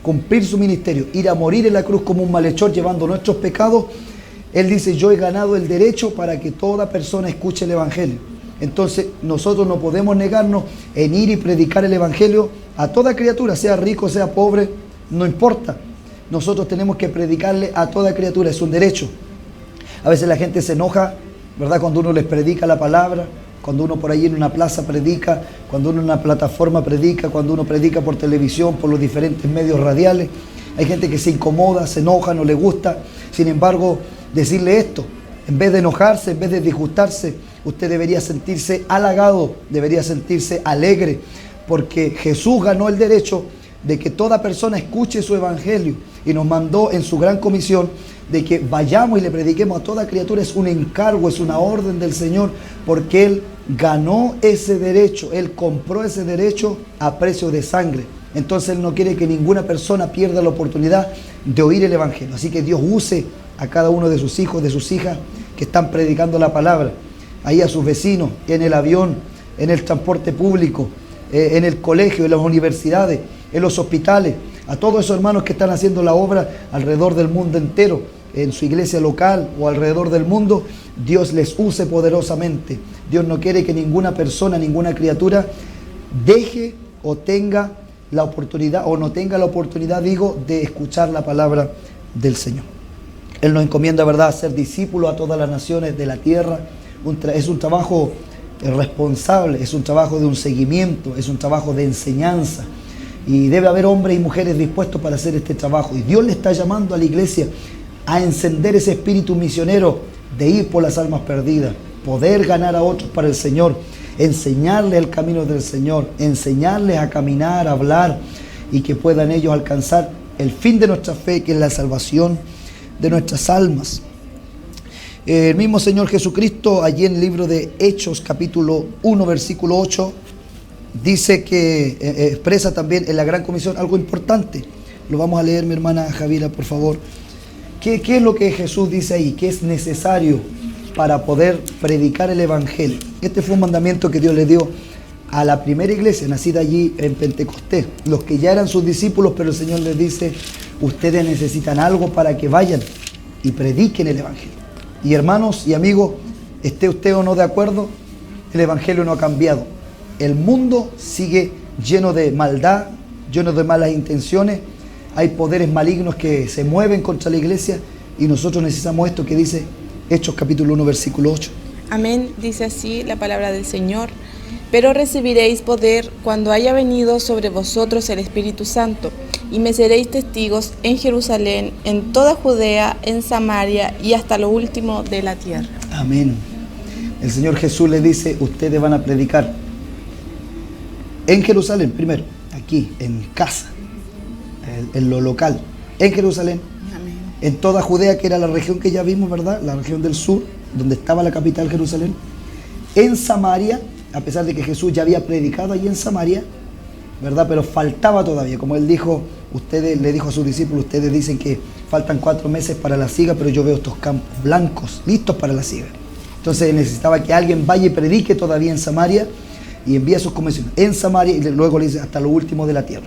cumplir su ministerio, ir a morir en la cruz como un malhechor llevando nuestros pecados, Él dice, yo he ganado el derecho para que toda persona escuche el Evangelio. Entonces nosotros no podemos negarnos en ir y predicar el Evangelio a toda criatura, sea rico, sea pobre, no importa. Nosotros tenemos que predicarle a toda criatura, es un derecho. A veces la gente se enoja, ¿verdad?, cuando uno les predica la palabra, cuando uno por ahí en una plaza predica, cuando uno en una plataforma predica, cuando uno predica por televisión, por los diferentes medios radiales. Hay gente que se incomoda, se enoja, no le gusta. Sin embargo, decirle esto, en vez de enojarse, en vez de disgustarse, usted debería sentirse halagado, debería sentirse alegre, porque Jesús ganó el derecho de que toda persona escuche su evangelio y nos mandó en su gran comisión de que vayamos y le prediquemos a toda criatura. Es un encargo, es una orden del Señor, porque Él ganó ese derecho, Él compró ese derecho a precio de sangre. Entonces Él no quiere que ninguna persona pierda la oportunidad de oír el evangelio. Así que Dios use a cada uno de sus hijos, de sus hijas que están predicando la palabra, ahí a sus vecinos, en el avión, en el transporte público, en el colegio, en las universidades, en los hospitales, a todos esos hermanos que están haciendo la obra alrededor del mundo entero, en su iglesia local o alrededor del mundo. Dios les use poderosamente. Dios no quiere que ninguna persona, ninguna criatura deje o tenga la oportunidad, o no tenga la oportunidad, digo, de escuchar la palabra del Señor. Él nos encomienda, ¿verdad?, a ser discípulos a todas las naciones de la tierra. Es un trabajo responsable, es un trabajo de un seguimiento, es un trabajo de enseñanza. Y debe haber hombres y mujeres dispuestos para hacer este trabajo. Y Dios le está llamando a la iglesia a encender ese espíritu misionero de ir por las almas perdidas, poder ganar a otros para el Señor, enseñarles el camino del Señor, enseñarles a caminar, a hablar, y que puedan ellos alcanzar el fin de nuestra fe, que es la salvación de nuestras almas. El mismo Señor Jesucristo, allí en el libro de Hechos, capítulo 1, versículo 8, dice que expresa también en la gran comisión algo importante. Lo vamos a leer, mi hermana Javiera, por favor. ¿Qué es lo que Jesús dice ahí? ¿Qué es necesario para poder predicar el Evangelio? Este fue un mandamiento que Dios le dio a la primera iglesia, nacida allí en Pentecostés. Los que ya eran sus discípulos, pero el Señor les dice, ustedes necesitan algo para que vayan y prediquen el Evangelio. Y hermanos y amigos, esté usted o no de acuerdo, el Evangelio no ha cambiado. El mundo sigue lleno de maldad, lleno de malas intenciones. Hay poderes malignos que se mueven contra la iglesia, y nosotros necesitamos esto que dice Hechos capítulo 1, versículo 8. Amén, dice así la palabra del Señor. Pero recibiréis poder cuando haya venido sobre vosotros el Espíritu Santo, y me seréis testigos en Jerusalén, en toda Judea, en Samaria y hasta lo último de la tierra. Amén. El Señor Jesús le dice, ustedes van a predicar en Jerusalén primero, aquí, en casa, en lo local, en Jerusalén. Amén. En toda Judea, que era la región que ya vimos, ¿verdad? La región del sur, donde estaba la capital Jerusalén. En Samaria, a pesar de que Jesús ya había predicado allí en Samaria, ¿verdad? Pero faltaba todavía, como Él dijo, le dijo a sus discípulos, ustedes dicen que faltan 4 meses para la siega, pero yo veo estos campos blancos, listos para la siega. Entonces necesitaba que alguien vaya y predique todavía en Samaria y envía sus convenciones en Samaria, y luego le dice hasta lo último de la tierra.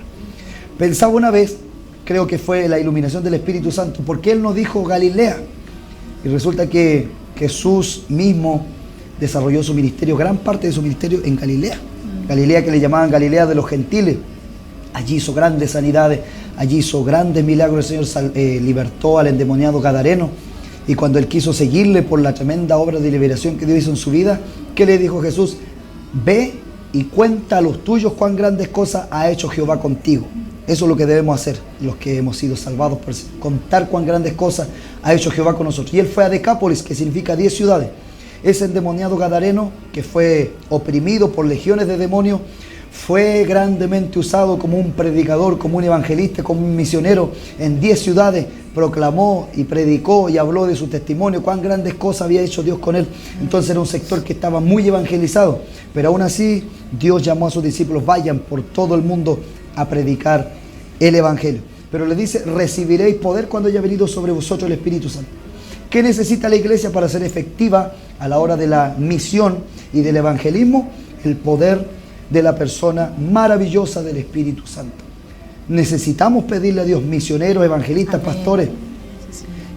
Pensaba una vez, creo que fue la iluminación del Espíritu Santo, ¿por qué Él no dijo Galilea? Y resulta que Jesús mismo desarrolló su ministerio, gran parte de su ministerio en Galilea. Galilea, que le llamaban Galilea de los gentiles. Allí hizo grandes sanidades, allí hizo grandes milagros. El Señor libertó al endemoniado gadareno. Y cuando él quiso seguirle por la tremenda obra de liberación que Dios hizo en su vida, ¿qué le dijo Jesús? Ve y cuenta a los tuyos cuán grandes cosas ha hecho Jehová contigo. Eso es lo que debemos hacer, los que hemos sido salvados, por contar cuán grandes cosas ha hecho Jehová con nosotros. Y él fue a Decápolis, que significa 10 ciudades. Ese endemoniado gadareno, que fue oprimido por legiones de demonios, fue grandemente usado como un predicador, como un evangelista, como un misionero. En 10 ciudades proclamó y predicó y habló de su testimonio, cuán grandes cosas había hecho Dios con él. Entonces era un sector que estaba muy evangelizado, pero aún así Dios llamó a sus discípulos, vayan por todo el mundo a predicar el evangelio. Pero le dice, recibiréis poder cuando haya venido sobre vosotros el Espíritu Santo. ¿Qué necesita la iglesia para ser efectiva a la hora de la misión y del evangelismo? El poder de la persona maravillosa del Espíritu Santo. Necesitamos pedirle a Dios, misioneros, evangelistas, amén, pastores,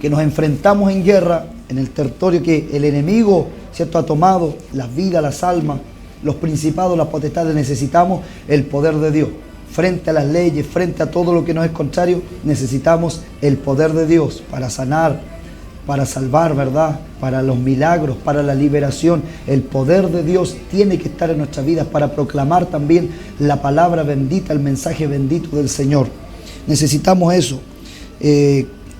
que nos enfrentamos en guerra en el territorio que el enemigo, ¿cierto?, ha tomado, las vidas, las almas, los principados, las potestades. Necesitamos el poder de Dios. Frente a las leyes, frente a todo lo que nos es contrario, necesitamos el poder de Dios para sanar, para salvar, ¿verdad? Para los milagros, para la liberación. El poder de Dios tiene que estar en nuestras vidas para proclamar también la palabra bendita, el mensaje bendito del Señor. Necesitamos eso.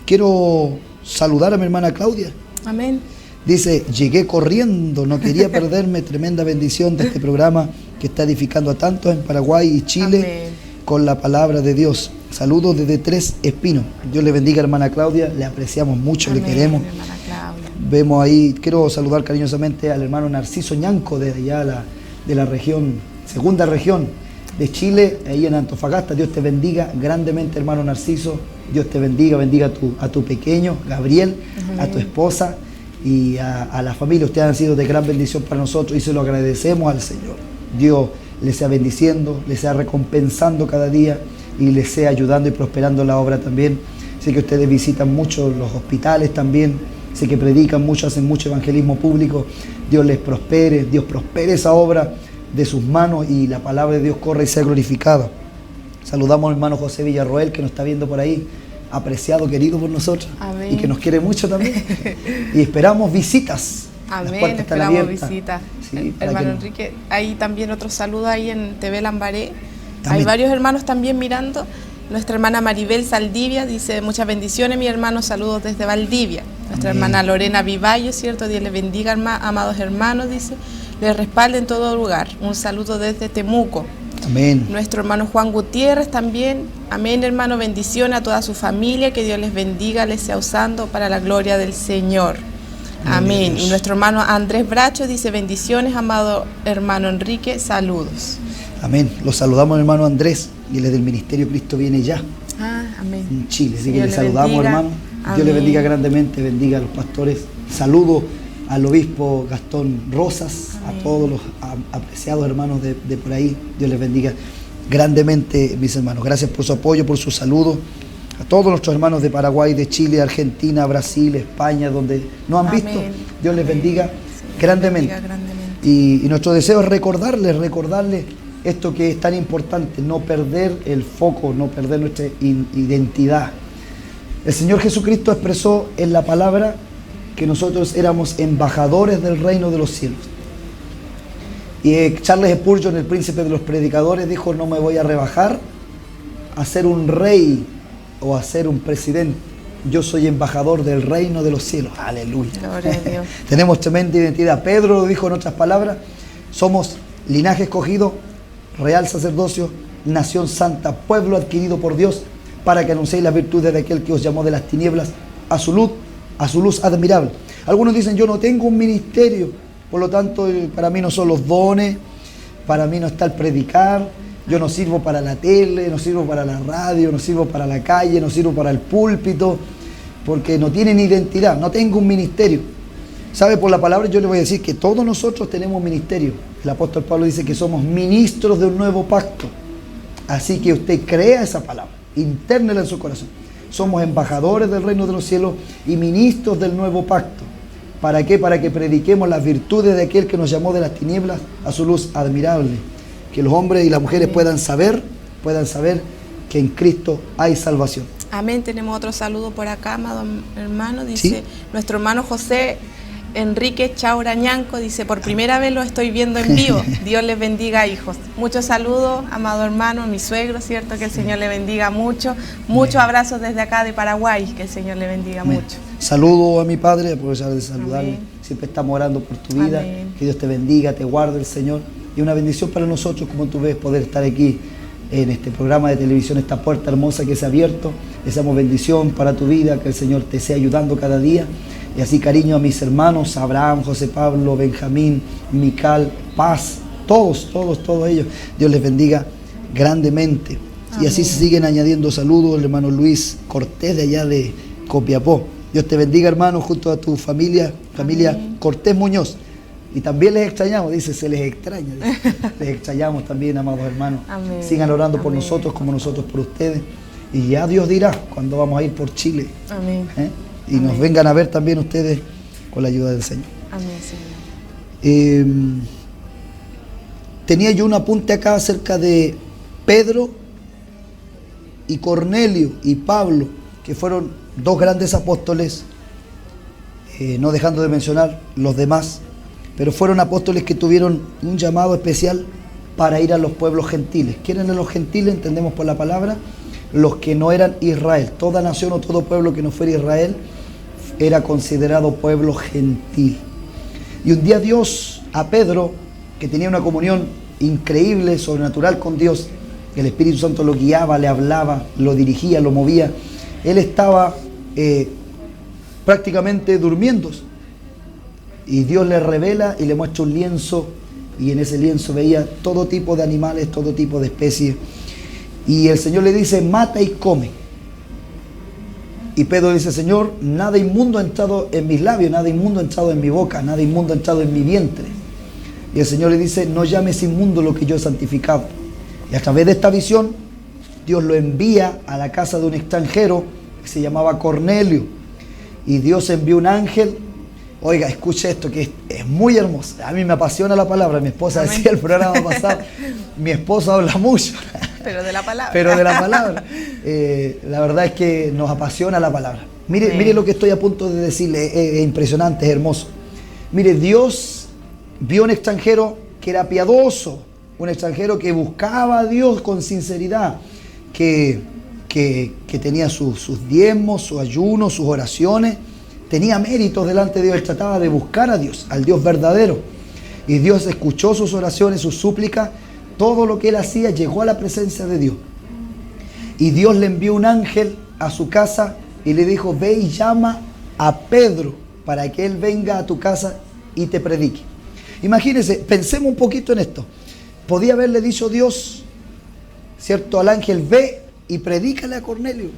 Quiero saludar a mi hermana Claudia. Amén. Dice, llegué corriendo, no quería perderme tremenda bendición de este programa que está edificando a tantos en Paraguay y Chile. Amén. Con la palabra de Dios. Saludos desde Tres Espinos. Dios le bendiga, hermana Claudia, le apreciamos mucho, amén, le queremos. Hermana Claudia. Vemos ahí, quiero saludar cariñosamente al hermano Narciso Ñanco, de allá de la región, segunda región de Chile, ahí en Antofagasta. Dios te bendiga grandemente, hermano Narciso. Dios te bendiga, bendiga a tu pequeño, Gabriel, amén, a tu esposa y a la familia. Ustedes han sido de gran bendición para nosotros y se lo agradecemos al Señor. Dios les sea bendiciendo, les sea recompensando cada día y les sea ayudando y prosperando la obra también. Sé que ustedes visitan mucho los hospitales también, sé que predican mucho, hacen mucho evangelismo público. Dios les prospere, Dios prospere esa obra de sus manos y la palabra de Dios corra y sea glorificada. Saludamos al hermano José Villarroel, que nos está viendo por ahí, apreciado, querido por nosotros, amén, y que nos quiere mucho también. Y esperamos visitas. Amén, esperamos visitas. Sí, hermano Enrique, hay también otro saludo ahí en TV Lambaré. Amén. Hay varios hermanos también mirando. Nuestra hermana Maribel Saldivia dice, muchas bendiciones, mi hermano, saludos desde Valdivia. Nuestra amén, hermana Lorena Vivallo, ¿cierto? Dios les bendiga, amados hermanos, dice, les respalde en todo lugar. Un saludo desde Temuco. Amén. Nuestro hermano Juan Gutiérrez también, amén, hermano, bendición a toda su familia, que Dios les bendiga, les sea usando para la gloria del Señor. Amén. Y nuestro hermano Andrés Bracho dice, bendiciones, amado hermano Enrique, saludos. Amén. Los saludamos, hermano Andrés, y él es del Ministerio Cristo Viene Ya. Amén. En Chile. Así que le saludamos, bendiga, hermano. Amén. Dios le bendiga grandemente, bendiga a los pastores. Saludo al obispo Gastón Rosas, amén, a todos los apreciados hermanos de por ahí. Dios les bendiga grandemente, mis hermanos. Gracias por su apoyo, por su saludo. A todos nuestros hermanos de Paraguay, de Chile, Argentina, Brasil, España, donde nos han visto. Dios les bendiga, sí, grandemente. Y nuestro deseo es recordarles esto que es tan importante, no perder el foco, no perder nuestra identidad. El Señor Jesucristo expresó en la palabra que nosotros éramos embajadores del reino de los cielos. Y Charles Spurgeon, el príncipe de los predicadores, dijo, no me voy a rebajar a ser un rey o a ser un presidente. Yo soy embajador del reino de los cielos. Aleluya. Gloria a Dios. Tenemos tremenda identidad. Pedro lo dijo en otras palabras, somos linaje escogido, real sacerdocio, nación santa, pueblo adquirido por Dios, para que anunciéis las virtudes de aquel que os llamó de las tinieblas a su luz admirable. Algunos dicen, yo no tengo un ministerio, por lo tanto para mí no son los dones, para mí no está el predicar, yo no sirvo para la tele, no sirvo para la radio, no sirvo para la calle, no sirvo para el púlpito, porque no tienen identidad, no tengo un ministerio. ¿Sabe? Por la palabra yo le voy a decir que todos nosotros tenemos ministerio. El apóstol Pablo dice que somos ministros de un nuevo pacto. Así que usted crea esa palabra, intérnela en su corazón. Somos embajadores del reino de los cielos y ministros del nuevo pacto. ¿Para qué? Para que prediquemos las virtudes de aquel que nos llamó de las tinieblas a su luz admirable. Que los hombres y las mujeres puedan saber que en Cristo hay salvación. Amén. Tenemos otro saludo por acá, amado hermano. Dice, ¿sí? Nuestro hermano José Enrique Chaurañanco dice, por primera vez lo estoy viendo en vivo. Dios les bendiga, hijos. Muchos saludos, amado hermano, mi suegro, ¿cierto? Que el Señor le bendiga mucho. Muchos abrazos desde acá de Paraguay, que el Señor le bendiga mucho. Saludo a mi padre, aprovechar de saludarle. Amén. Siempre estamos orando por tu vida. Amén. Que Dios te bendiga, te guarde el Señor. Y una bendición para nosotros, como tú ves, poder estar aquí en este programa de televisión, esta puerta hermosa que se ha abierto. Deseamos bendición para tu vida, que el Señor te sea ayudando cada día. Y así cariño a mis hermanos, Abraham, José Pablo, Benjamín, Mical, Paz, todos ellos. Dios les bendiga grandemente. Amén. Y así se siguen añadiendo saludos, el hermano Luis Cortés de allá de Copiapó. Dios te bendiga, hermano, junto a tu familia Amén. Cortés Muñoz. Y también les extrañamos, dice, se les extraña. Les extrañamos también, amados hermanos. Amén. Sigan orando por Amén. nosotros como nosotros por ustedes. Y ya Dios dirá cuándo vamos a ir por Chile. Amén. Y Amén. Nos vengan a ver también ustedes con la ayuda del Señor. Amén, Señor. Tenía yo un apunte acá acerca de Pedro y Cornelio y Pablo, que fueron dos grandes apóstoles, no dejando de mencionar los demás, pero fueron apóstoles que tuvieron un llamado especial para ir a los pueblos gentiles. ¿Quiénes eran los gentiles? Entendemos por la palabra, los que no eran Israel. Toda nación o todo pueblo que no fuera Israel era considerado pueblo gentil. Y un día Dios a Pedro, que tenía una comunión increíble, sobrenatural con Dios, el Espíritu Santo lo guiaba, le hablaba, lo dirigía, lo movía. Él estaba prácticamente durmiendo. Y Dios le revela y le muestra un lienzo, y en ese lienzo veía todo tipo de animales, todo tipo de especies. Y el Señor le dice, mata y come. Y Pedro dice, Señor, nada inmundo ha entrado en mis labios, nada inmundo ha entrado en mi boca, nada inmundo ha entrado en mi vientre. Y el Señor le dice, no llames inmundo lo que yo he santificado. Y a través de esta visión, Dios lo envía a la casa de un extranjero que se llamaba Cornelio. Y Dios envió un ángel. Oiga, escuche esto que es muy hermoso. A mí me apasiona la palabra. Mi esposa Amén. Decía el programa pasado, mi esposo habla mucho. Pero de la palabra. Pero de la palabra. La verdad es que nos apasiona la palabra. Mire lo que estoy a punto de decirle. Es impresionante, es hermoso. Mire, Dios vio un extranjero que era piadoso. Un extranjero que buscaba a Dios con sinceridad. Que tenía sus diezmos, sus ayunos, sus oraciones. Tenía méritos delante de Dios. Él trataba de buscar a Dios, al Dios verdadero. Y Dios escuchó sus oraciones, sus súplicas. Todo lo que él hacía llegó a la presencia de Dios. Y Dios le envió un ángel a su casa y le dijo, ve y llama a Pedro para que él venga a tu casa y te predique. Imagínense, pensemos un poquito en esto. Podía haberle dicho Dios, ¿cierto? Al ángel, ve y predícale a Cornelio.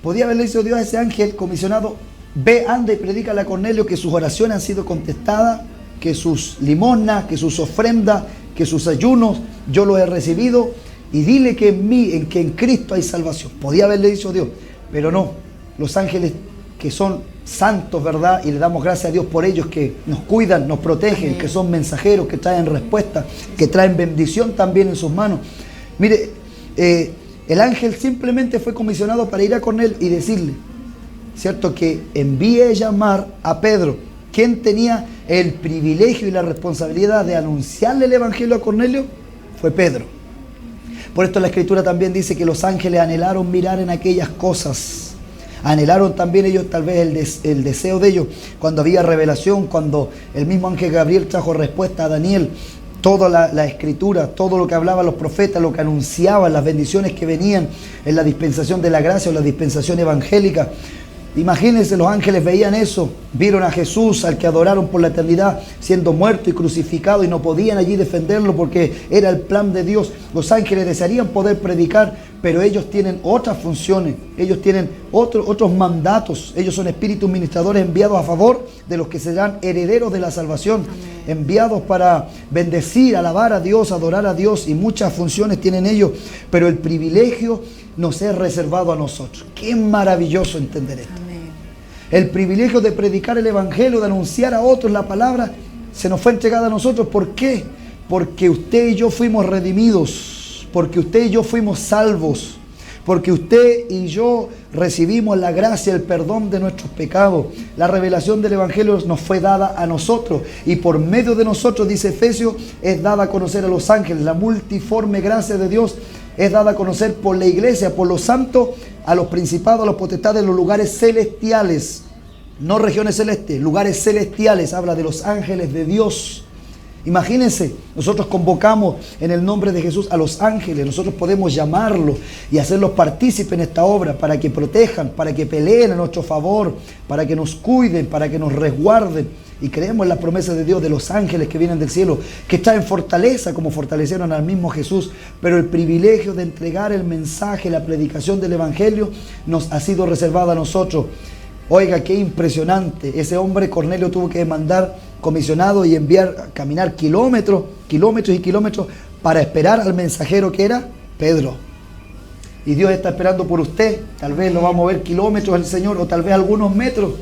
Podía haberle dicho Dios a ese ángel comisionado, ve, anda y predícale a Cornelio que sus oraciones han sido contestadas, que sus limosnas, que sus ofrendas, que sus ayunos, yo los he recibido, y dile que en mí, que en Cristo hay salvación. Podía haberle dicho Dios, pero no. Los ángeles que son santos, ¿verdad? Y le damos gracias a Dios por ellos, que nos cuidan, nos protegen, que son mensajeros, que traen respuesta, que traen bendición también en sus manos. Mire, el ángel simplemente fue comisionado para ir a Cornelio y decirle, ¿cierto? Que envíe a llamar a Pedro. ¿Quién tenía el privilegio y la responsabilidad de anunciarle el evangelio a Cornelio? Fue Pedro. Por esto la Escritura también dice que los ángeles anhelaron mirar en aquellas cosas. Anhelaron también ellos tal vez el deseo de ellos cuando había revelación, cuando el mismo ángel Gabriel trajo respuesta a Daniel. Toda la Escritura, todo lo que hablaban los profetas, lo que anunciaban, las bendiciones que venían en la dispensación de la gracia o la dispensación evangélica. Imagínense, los ángeles veían eso, vieron a Jesús, al que adoraron por la eternidad, siendo muerto y crucificado, y no podían allí defenderlo porque era el plan de Dios. Los ángeles desearían poder predicar, pero ellos tienen otras funciones, ellos tienen otros mandatos. Ellos son espíritus ministradores enviados a favor de los que serán herederos de la salvación. Amén. Enviados para bendecir, alabar a Dios, adorar a Dios, y muchas funciones tienen ellos, pero el privilegio nos es reservado a nosotros. Qué maravilloso entender esto. Amén. El privilegio de predicar el evangelio, de anunciar a otros la palabra, se nos fue entregada a nosotros. ¿Por qué? Porque usted y yo fuimos redimidos, porque usted y yo fuimos salvos, porque usted y yo recibimos la gracia, el perdón de nuestros pecados. La revelación del evangelio nos fue dada a nosotros, y por medio de nosotros, dice Efesios, es dada a conocer a los ángeles. La multiforme gracia de Dios es dada a conocer por la iglesia, por los santos, a los principados, a los potestades, los lugares celestiales, no regiones celestes, lugares celestiales. Habla de los ángeles de Dios. Imagínense, nosotros convocamos en el nombre de Jesús a los ángeles. Nosotros podemos llamarlos y hacerlos partícipes en esta obra, para que protejan, para que peleen a nuestro favor, para que nos cuiden, para que nos resguarden. Y creemos en las promesas de Dios, de los ángeles que vienen del cielo, que traen fortaleza como fortalecieron al mismo Jesús. Pero el privilegio de entregar el mensaje, la predicación del evangelio, nos ha sido reservado a nosotros. Oiga, qué impresionante. Ese hombre Cornelio tuvo que mandar comisionado y enviar a caminar kilómetros y kilómetros para esperar al mensajero que era Pedro. Y Dios está esperando por usted. Tal vez lo va a mover kilómetros el Señor, o tal vez algunos metros.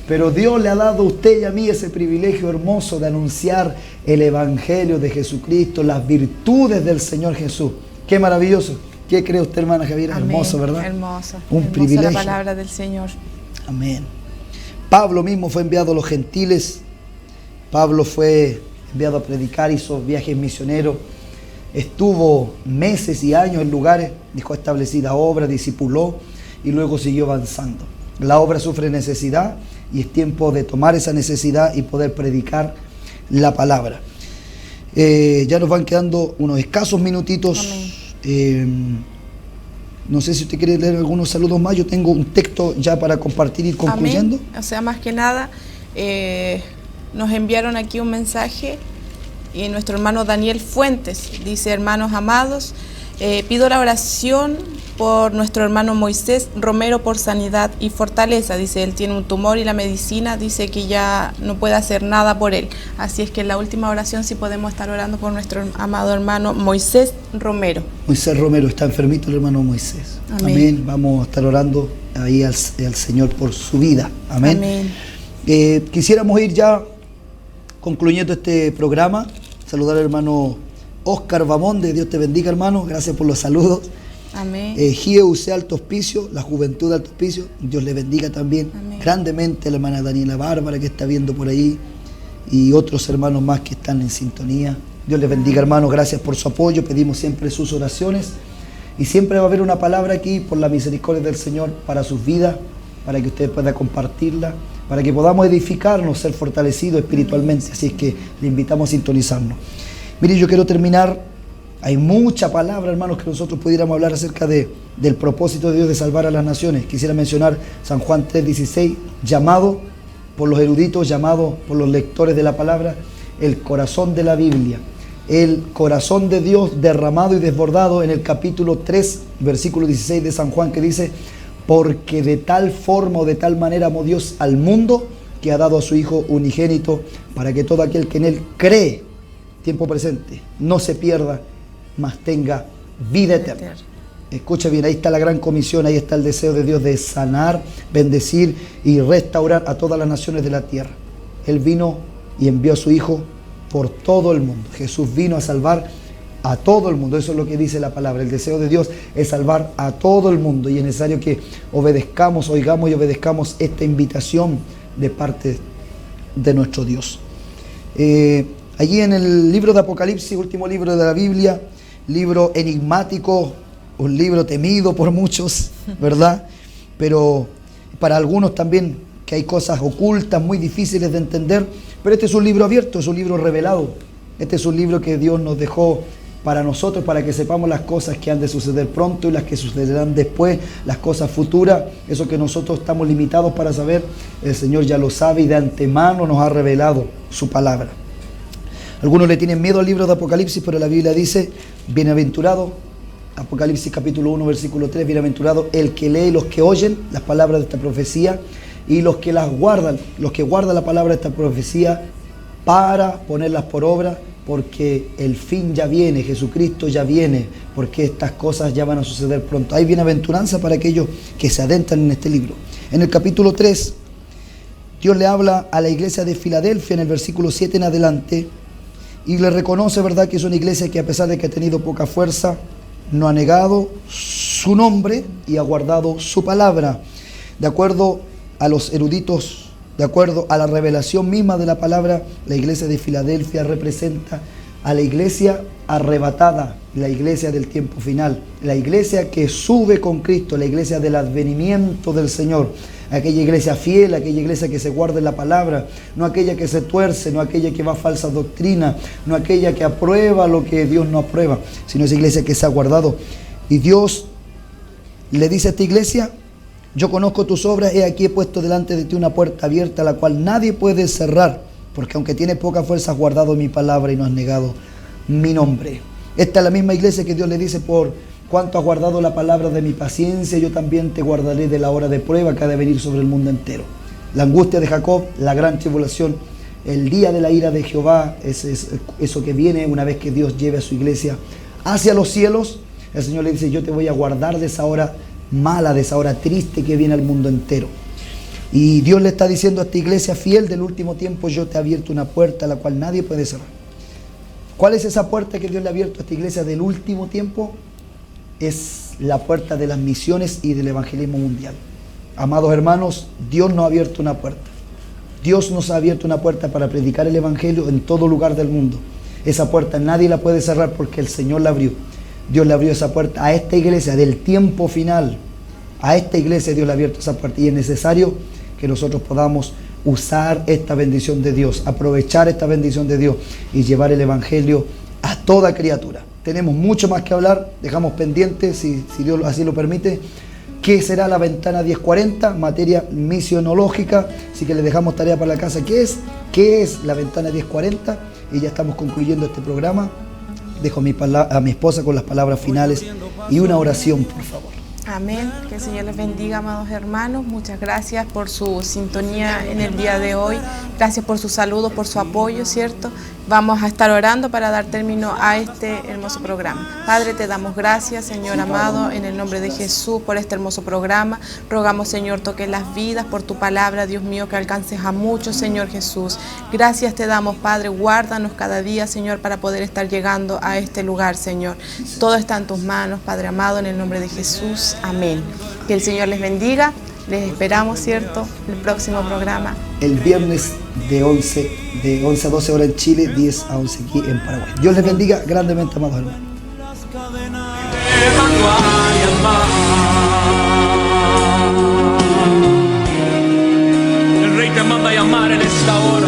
Pero Dios le ha dado a usted y a mí ese privilegio hermoso de anunciar el evangelio de Jesucristo, las virtudes del Señor Jesús. Qué maravilloso. ¿Qué cree usted, hermana Javiera? Amén. Hermoso, ¿verdad? Hermoso. Un privilegio. La palabra del Señor. Amén. Pablo mismo fue enviado a los gentiles. Pablo fue enviado a predicar, hizo viajes misioneros. Estuvo meses y años en lugares, dejó establecida obra, discipuló y luego siguió avanzando. La obra sufre necesidad y es tiempo de tomar esa necesidad y poder predicar la palabra. Ya nos van quedando unos escasos minutitos. No sé si usted quiere leer algunos saludos más. Yo tengo un texto ya para compartir y ir concluyendo. Amén. O sea, más que nada, nos enviaron aquí un mensaje, y nuestro hermano Daniel Fuentes dice: hermanos amados, pido la oración por nuestro hermano Moisés Romero por sanidad y fortaleza. Dice, él tiene un tumor y la medicina dice que ya no puede hacer nada por él. Así es que en la última oración sí podemos estar orando por nuestro amado hermano Moisés Romero. Moisés Romero, está enfermito el hermano Moisés. Amén. Amén. Vamos a estar orando ahí al Señor por su vida. Amén. Amén. Quisiéramos ir ya concluyendo este programa. Saludar al hermano Oscar Bamonde. Dios te bendiga, hermano. Gracias por los saludos. Amén. GIEUC Alto Hospicio, la juventud de Alto Hospicio, Dios le bendiga también. Amén. Grandemente a la hermana Daniela Bárbara, que está viendo por ahí, y otros hermanos más que están en sintonía. Dios les bendiga, hermanos. Gracias por su apoyo. Pedimos siempre sus oraciones, y siempre va a haber una palabra aquí por la misericordia del Señor para sus vidas, para que usted pueda compartirla, para que podamos edificarnos, ser fortalecidos espiritualmente. Así es que le invitamos a sintonizarnos. Mire, yo quiero terminar. Hay mucha palabra, hermanos, que nosotros pudiéramos hablar acerca del propósito de Dios de salvar a las naciones. Quisiera mencionar San Juan 3:16, llamado por los eruditos, llamado por los lectores de la palabra, el corazón de la Biblia. El corazón de Dios derramado y desbordado en el capítulo 3, versículo 16 de San Juan, que dice: porque de tal forma o de tal manera amó Dios al mundo, que ha dado a su Hijo unigénito, para que todo aquel que en Él cree, tiempo presente, no se pierda, mas tenga vida eterna. Escucha bien, ahí está la gran comisión, ahí está el deseo de Dios de sanar, bendecir y restaurar a todas las naciones de la tierra. Él vino y envió a su Hijo por todo el mundo. Jesús vino a salvar a todo el mundo. Eso es lo que dice la palabra. El deseo de Dios es salvar a todo el mundo, y es necesario que obedezcamos, oigamos y obedezcamos esta invitación de parte de nuestro Dios. Allí en el libro de Apocalipsis, último libro de la Biblia, libro enigmático, un libro temido por muchos, ¿verdad? Pero para algunos también, que hay cosas ocultas, muy difíciles de entender. Pero este es un libro abierto, es un libro revelado. Este es un libro que Dios nos dejó para nosotros, para que sepamos las cosas que han de suceder pronto y las que sucederán después, las cosas futuras. Eso que nosotros estamos limitados para saber, el Señor ya lo sabe y de antemano nos ha revelado su palabra. Algunos le tienen miedo al libro de Apocalipsis, pero la Biblia dice, bienaventurado, Apocalipsis capítulo 1, versículo 3, bienaventurado el que lee y los que oyen las palabras de esta profecía y los que las guardan, los que guardan la palabra de esta profecía para ponerlas por obra, porque el fin ya viene, Jesucristo ya viene, porque estas cosas ya van a suceder pronto. Hay bienaventuranza para aquellos que se adentran en este libro. En el capítulo 3, Dios le habla a la iglesia de Filadelfia en el versículo 7 en adelante y le reconoce, ¿verdad?, que es una iglesia que a pesar de que ha tenido poca fuerza, no ha negado su nombre y ha guardado su palabra. De acuerdo a los eruditos, de acuerdo a la revelación misma de la palabra, la iglesia de Filadelfia representa a la iglesia arrebatada, la iglesia del tiempo final, la iglesia que sube con Cristo, la iglesia del advenimiento del Señor, aquella iglesia fiel, aquella iglesia que se guarda en la palabra, no aquella que se tuerce, no aquella que va a falsa doctrina, no aquella que aprueba lo que Dios no aprueba, sino esa iglesia que se ha guardado. Y Dios le dice a esta iglesia: yo conozco tus obras, he aquí he puesto delante de ti una puerta abierta, la cual nadie puede cerrar, porque aunque tienes poca fuerza has guardado mi palabra y no has negado mi nombre. Esta es la misma iglesia que Dios le dice: por cuanto has guardado la palabra de mi paciencia, yo también te guardaré de la hora de prueba que ha de venir sobre el mundo entero. La angustia de Jacob, la gran tribulación, el día de la ira de Jehová, es eso que viene una vez que Dios lleve a su iglesia hacia los cielos. El Señor le dice: yo te voy a guardar de esa hora mala, de esa hora triste que viene al mundo entero. Y Dios le está diciendo a esta iglesia fiel del último tiempo: yo te he abierto una puerta la cual nadie puede cerrar. ¿Cuál es esa puerta que Dios le ha abierto a esta iglesia del último tiempo? Es la puerta de las misiones y del evangelismo mundial. Amados hermanos, Dios nos ha abierto una puerta. Dios nos ha abierto una puerta para predicar el evangelio en todo lugar del mundo. Esa puerta nadie la puede cerrar porque el Señor la abrió. Dios le abrió esa puerta a esta iglesia del tiempo final. A esta iglesia Dios le ha abierto esa puerta y es necesario que nosotros podamos usar esta bendición de Dios, aprovechar esta bendición de Dios y llevar el evangelio a toda criatura. Tenemos mucho más que hablar, dejamos pendiente, si Dios así lo permite, qué será la ventana 1040, materia misionológica, así que le dejamos tarea para la casa. ¿Qué es la ventana 1040? Y ya estamos concluyendo este programa. Dejo a mi esposa con las palabras finales y una oración, por favor. Amén. Que el Señor les bendiga, amados hermanos. Muchas gracias por su sintonía en el día de hoy. Gracias por su saludo, por su apoyo, ¿cierto? Vamos a estar orando para dar término a este hermoso programa. Padre, te damos gracias, Señor amado, en el nombre de Jesús, por este hermoso programa. Rogamos, Señor, toques las vidas por tu palabra, Dios mío, que alcances a muchos, Señor Jesús. Gracias te damos, Padre. Guárdanos cada día, Señor, para poder estar llegando a este lugar, Señor. Todo está en tus manos, Padre amado, en el nombre de Jesús. Amén. Que el Señor les bendiga. Les esperamos, ¿cierto?, el próximo programa. El viernes de 11 a 12 horas en Chile, 10 a 11 aquí en Paraguay. Dios les bendiga grandemente, amados hermanos. El Rey te manda a llamar en esta hora.